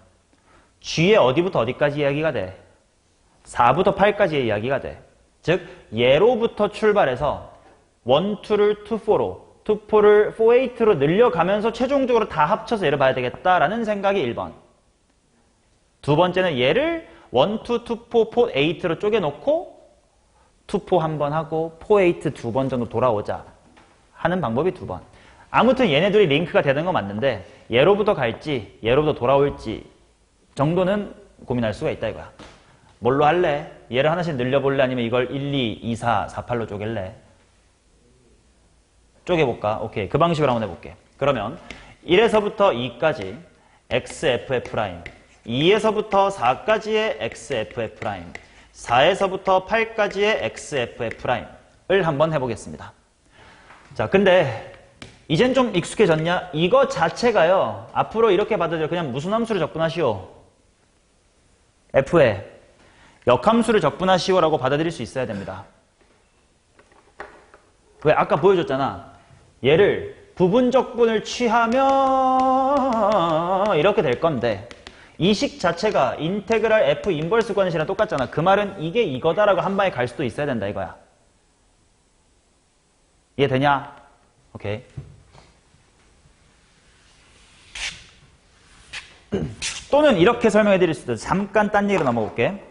G의 어디부터 어디까지 이야기가 돼? 4부터 8까지의 이야기가 돼. 즉 예로부터 출발해서 1, 2를 2, 4로 2, 4를 4, 8로 늘려가면서 최종적으로 다 합쳐서 얘를 봐야 되겠다라는 생각이 1번. 두 번째는 얘를 1, 2, 2, 4, 4, 8로 쪼개놓고 2, 4 한 번 하고 4, 8 두 번 정도 돌아오자 하는 방법이 2번. 아무튼 얘네들이 링크가 되는 건 맞는데 얘로부터 갈지 얘로부터 돌아올지 정도는 고민할 수가 있다 이거야. 뭘로 할래? 얘를 하나씩 늘려볼래? 아니면 이걸 1, 2, 2, 4, 4, 8로 쪼갤래? 쪼개볼까? 오케이. 그 방식으로 한번 해볼게. 그러면 1에서부터 2까지 XFF', 2에서부터 4까지의 XFF', 4에서부터 8까지의 XFF'을 한번 해보겠습니다. 자, 근데 이젠 좀 익숙해졌냐? 이거 자체가요. 앞으로 이렇게 받아들여. 그냥 무슨 함수를 접근하시오? F에 역함수를 적분하시오라고 받아들일 수 있어야 됩니다. 왜? 아까 보여줬잖아. 얘를 부분 적분을 취하면 이렇게 될 건데 이 식 자체가 인테그랄 F 인버스 관계식이랑 똑같잖아. 그 말은 이게 이거다라고 한 방에 갈 수도 있어야 된다 이거야. 이해되냐? 오케이. 또는 이렇게 설명해 드릴 수도 있어. 잠깐 딴 얘기로 넘어볼게.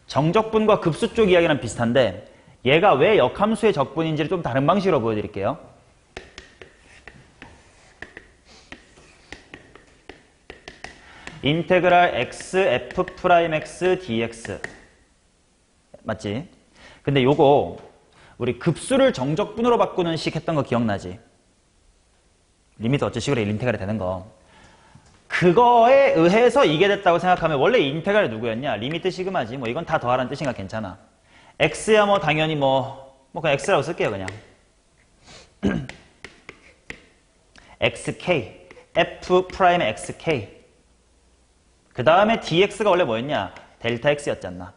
정적분과 급수 쪽 이야기랑 비슷한데 얘가 왜 역함수의 적분인지를 좀 다른 방식으로 보여드릴게요. 인테그랄 x f'(x) dx 맞지? 근데 요거 우리 급수를 정적분으로 바꾸는 식 했던 거 기억나지? 리미트 어쩌식으로 인테그랄이 되는 거. 그거에 의해서 이게 됐다고 생각하면 원래 인테그랄이 누구였냐? 리미트 시그마지. 뭐 이건 다 더하라는 뜻인가 괜찮아. x야 뭐 당연히 뭐 그냥 x라고 쓸게요 그냥. xk f'(xk) 그 다음에 dx가 원래 뭐였냐? 델타 x였지 않나?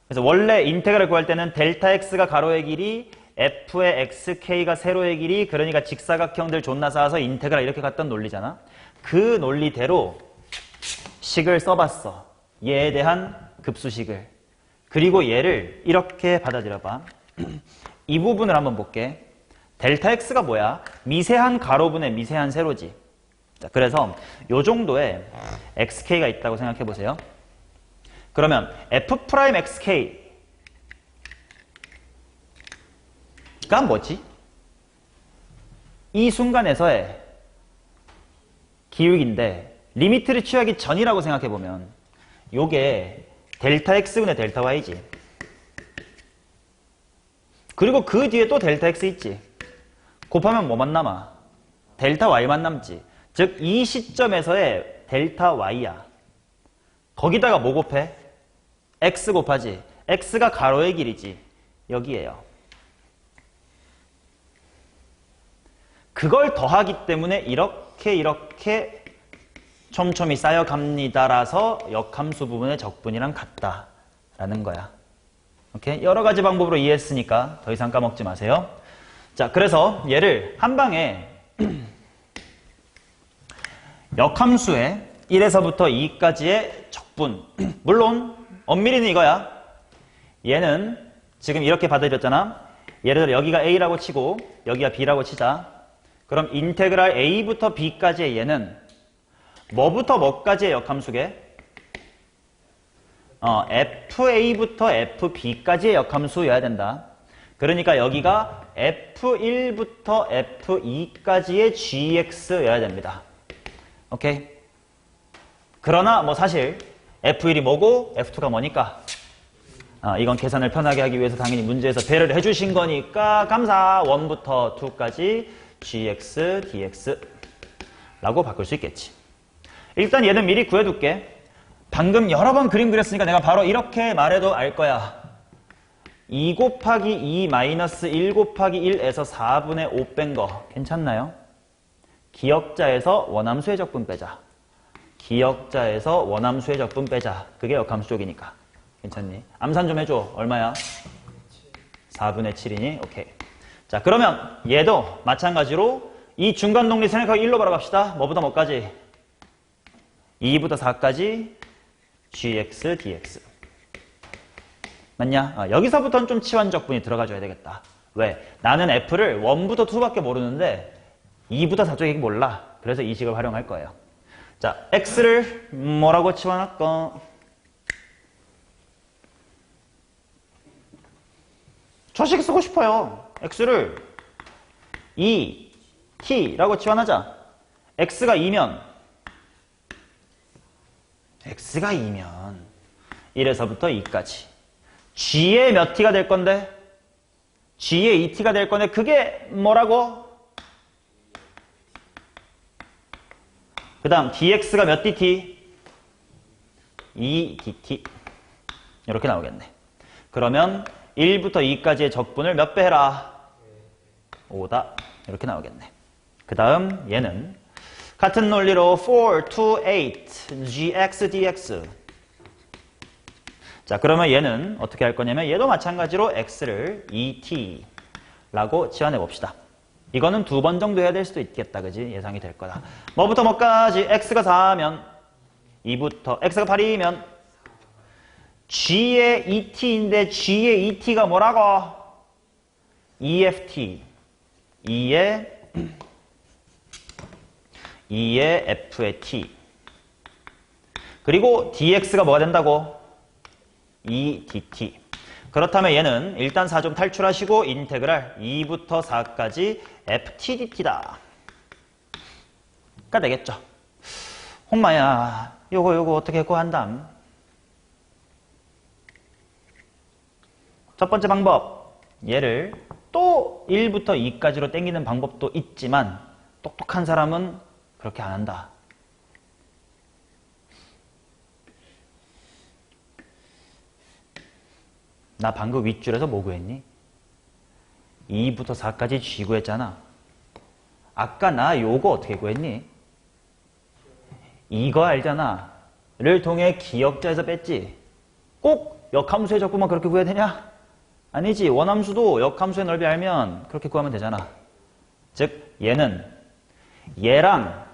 그래서 원래 인테그랄 구할 때는 델타 x가 가로의 길이 f의 xk가 세로의 길이 그러니까 직사각형들 존나 쌓아서 인테그랄 이렇게 갔던 논리잖아. 그 논리대로 식을 써봤어. 얘에 대한 급수식을. 그리고 얘를 이렇게 받아들여봐. 이 부분을 한번 볼게. 델타 x가 뭐야? 미세한 가로분의 미세한 세로지. 자, 그래서 요 정도의 xk가 있다고 생각해 보세요. 그러면 f'xk가 뭐지? 이 순간에서의 기울기인데 리미트를 취하기 전이라고 생각해 보면 요게 델타 x분의 델타 y지. 그리고 그 뒤에 또 델타 x 있지. 곱하면 뭐만 남아? 델타 y만 남지. 즉 이 시점에서의 델타 y야. 거기다가 뭐 곱해? x 곱하지. x가 가로의 길이지. 여기에요. 그걸 더하기 때문에 이렇게 촘촘히 쌓여갑니다라서 역함수 부분의 적분이랑 같다라는 거야. 오케이? 여러 가지 방법으로 이해했으니까 더 이상 까먹지 마세요. 자, 그래서 얘를 한 방에 역함수의 1에서부터 2까지의 적분. 물론 엄밀히는 이거야. 얘는 지금 이렇게 받아들였잖아. 예를 들어 여기가 a라고 치고 여기가 b라고 치자. 그럼 인테그랄 a부터 b까지의 얘는 뭐부터 뭐까지의 역함수게? fa부터 fb까지의 역함수여야 된다. 그러니까 여기가 f1부터 f2까지의 gx여야 됩니다. 오케이? 그러나 뭐 사실 f1이 뭐고 f2가 뭐니까 이건 계산을 편하게 하기 위해서 당연히 문제에서 배려를 해주신 거니까 감사 1부터 2까지 gx, dx 라고 바꿀 수 있겠지. 일단 얘는 미리 구해둘게. 방금 여러 번 그림 그렸으니까 내가 바로 이렇게 말해도 알 거야. 2 곱하기 2 마이너스 1 곱하기 1에서 4분의 5 뺀 거 괜찮나요? 기역자에서 원함수의 적분 빼자. 기역자에서 원함수의 적분 빼자. 그게 역함수 쪽이니까. 괜찮니? 암산 좀 해줘. 얼마야? 4분의 7이니? 오케이. 자, 그러면 얘도 마찬가지로 이 중간 독립 생각하고 1로 바라갑시다. 뭐부터 뭐까지? 2부터 4까지 gx, dx. 맞냐? 여기서부터는 좀 치환적분이 들어가줘야 되겠다. 왜? 나는 f를 1부터 2밖에 모르는데 2부터 4 쪽이 몰라. 그래서 이 식을 활용할 거예요. 자, x를 뭐라고 치환할까? 저 식 쓰고 싶어요. x를 2t라고 치환하자. x가 2면 1에서부터 2까지 g의 몇 t가 될 건데? g의 2t가 될 건데 그게 뭐라고? 그 다음 dx가 몇 dt? 2dt 이렇게 나오겠네. 그러면 1부터 2까지의 적분을 몇 배 해라? 5다 이렇게 나오겠네. 그 다음 얘는 같은 논리로 4 to 8 gx dx. 자, 그러면 얘는 어떻게 할 거냐면 얘도 마찬가지로 x를 2t라고 치환해 봅시다. 이거는 2번 정도 해야 될 수도 있겠다. 그지? 예상이 될 거다. 뭐부터 뭐까지? x가 4면 2부터 x가 8이면 g의 2t인데 g의 2t가 뭐라고? EFT 2의 f의 t 그리고 dx가 뭐가 된다고? 2dt. 그렇다면 얘는 일단 4 좀 탈출하시고 인테그랄 2부터 4까지 ftdt다 가 되겠죠. 홍마야 요거 어떻게 구한담? 첫 번째 방법, 얘를 또 1부터 2까지로 땡기는 방법도 있지만 똑똑한 사람은 그렇게 안 한다. 나 방금 윗줄에서 뭐 구했니? 2부터 4까지 G 구했잖아. 아까 나 요거 어떻게 구했니? 이거 알잖아. 를 통해 기역자에서 뺐지. 꼭 역함수의 적분만 그렇게 구해야 되냐? 아니지. 원함수도 역함수의 넓이 알면 그렇게 구하면 되잖아. 즉 얘는 얘랑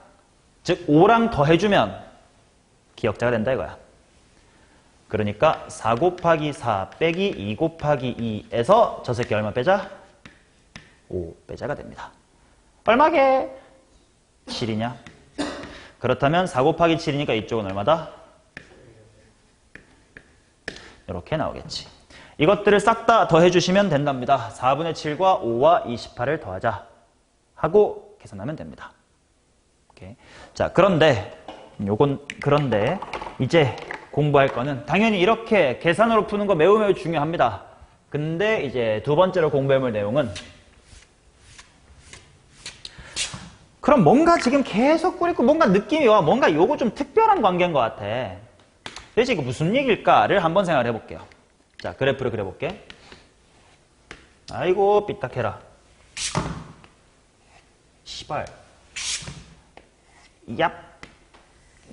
즉 5랑 더해주면 기역자가 된다 이거야. 그러니까 4 곱하기 4 빼기 2 곱하기 2에서 저 새끼 얼마 빼자? 5 빼자가 됩니다. 얼마게? 7이냐? 그렇다면 4 곱하기 7이니까 이쪽은 얼마다? 이렇게 나오겠지. 이것들을 싹 다 더해주시면 된답니다. 4분의 7과 5와 28을 더하자 하고 계산하면 됩니다. 오케이. 자, 그런데 이제 공부할 거는 당연히 이렇게 계산으로 푸는 거 매우 매우 중요합니다. 근데 이제 두 번째로 공부해볼 내용은 그럼 뭔가 지금 계속 꾸리고 뭔가 느낌이 와. 뭔가 요거 좀 특별한 관계인 것 같아. 도대체 이거 무슨 얘기일까를 한번 생각을 해볼게요. 자, 그래프를 그려볼게. 아이고 삐딱해라. 시발. 얍.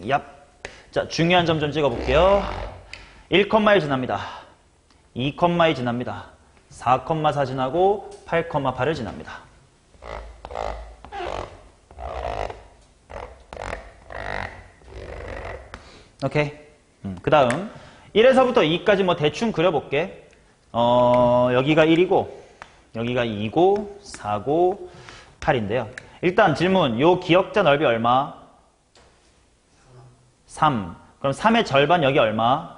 얍. 자, 중요한 점 좀 찍어볼게요. 1,1 지납니다. 2,2 지납니다. 4,4 지나고 8,8을 지납니다. 오케이. 그 다음 1에서부터 2까지 뭐 대충 그려볼게. 여기가 1이고 여기가 2고 4고 8인데요. 일단 질문. 요 기역자 넓이 얼마? 3. 그럼 3의 절반 여기 얼마?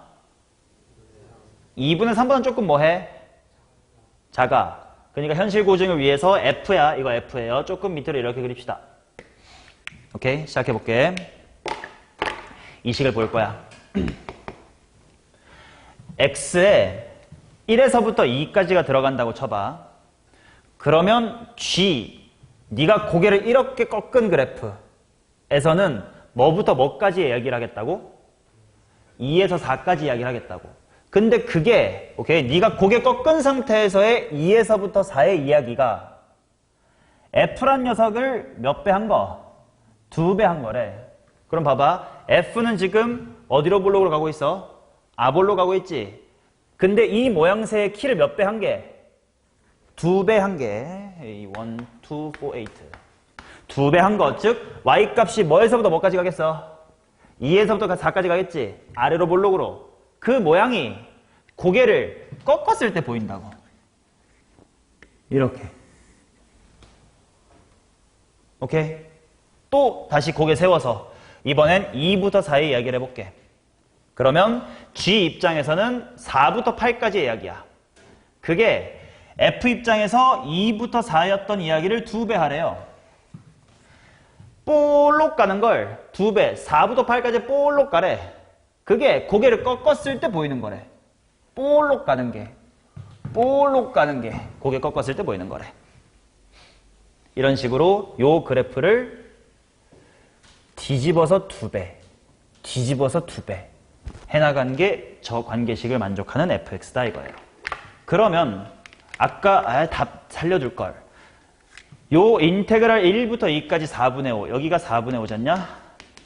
2분의 3보다는 조금 뭐해? 작아. 그러니까 현실 고증을 위해서 F야. 이거 F예요. 조금 밑으로 이렇게 그립시다. 오케이. 시작해볼게. 이 식을 볼 거야. X에 1에서부터 2까지가 들어간다고 쳐봐. 그러면 G, 네가 고개를 이렇게 꺾은 그래프에서는 뭐부터 뭐까지 이야기를 하겠다고? 2에서 4까지 이야기를 하겠다고. 근데 그게 오케이, 네가 고개 꺾은 상태에서의 2에서부터 4의 이야기가 F란 녀석을 몇 배 한 거? 2배 한 거래. 그럼 봐봐. F는 지금 어디로 볼록으로 가고 있어? 아볼로 가고 있지. 근데 이 모양새의 키를 몇 배 한 게? 2배 한 게. 1, 2, 4, 8. 2배 한 거. 즉 Y값이 뭐에서부터 뭐까지 가겠어? 2에서부터 4까지 가겠지. 아래로 볼록으로. 그 모양이 고개를 꺾었을 때 보인다고. 이렇게. 오케이? 또 다시 고개 세워서 이번엔 2부터 4의 이야기를 해볼게. 그러면 G 입장에서는 4부터 8까지의 이야기야. 그게 F 입장에서 2부터 4였던 이야기를 2배 하래요. 볼록 가는 걸 2배, 4부터 8까지 볼록 가래. 그게 고개를 꺾었을 때 보이는 거래. 볼록 가는 게 고개 꺾었을 때 보이는 거래. 이런 식으로 요 그래프를 뒤집어서 2배, 뒤집어서 2배 해나가는 게 저 관계식을 만족하는 fx다 이거예요. 그러면 아까 답 살려둘 걸. 요 인테그랄 1부터 2까지 4분의 5. 여기가 4분의 5잖냐?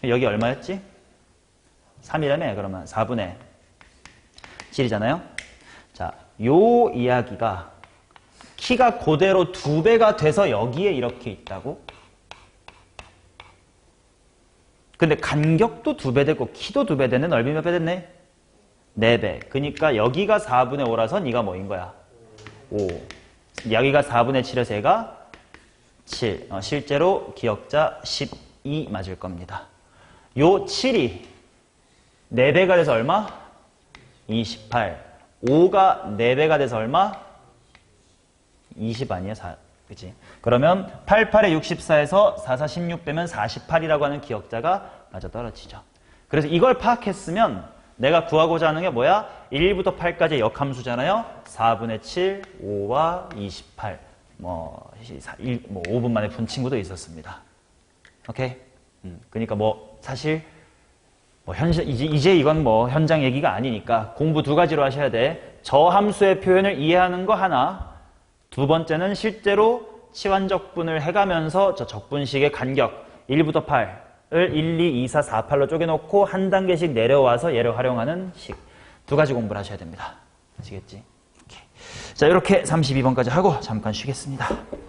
여기 얼마였지? 3이라며. 그러면 4분의 7이잖아요. 자, 요 이야기가 키가 그대로 2배가 돼서 여기에 이렇게 있다고? 근데 간격도 2배 되고 키도 2배 되는 넓이 몇 배 됐네? 4배. 그러니까 여기가 4분의 5라서 네가 뭐인 거야? 5. 여기가 4분의 7에서 얘가 7. 실제로 기역자 12 맞을 겁니다. 요 7이 4배가 돼서 얼마? 28. 5가 4배가 돼서 얼마? 20 아니야? 4. 그치? 그러면 88에 64에서 44, 16 빼면 48이라고 하는 기역자가 맞아 떨어지죠. 그래서 이걸 파악했으면 내가 구하고자 하는 게 뭐야? 1부터 8까지의 역함수잖아요. 4분의 7, 5와 28. 5분 만에 푼 친구도 있었습니다. 오케이? 그러니까 사실 이제 이건 현장 얘기가 아니니까 공부 2가지로 하셔야 돼. 저 함수의 표현을 이해하는 거 하나. 두 번째는 실제로 치환적분을 해가면서 저 적분식의 간격 1부터 8을 1, 2, 2, 4, 4, 8로 쪼개놓고 한 단계씩 내려와서 얘를 활용하는 식. 2가지 공부를 하셔야 됩니다. 아시겠지? 오케이. 자, 이렇게 32번까지 하고 잠깐 쉬겠습니다.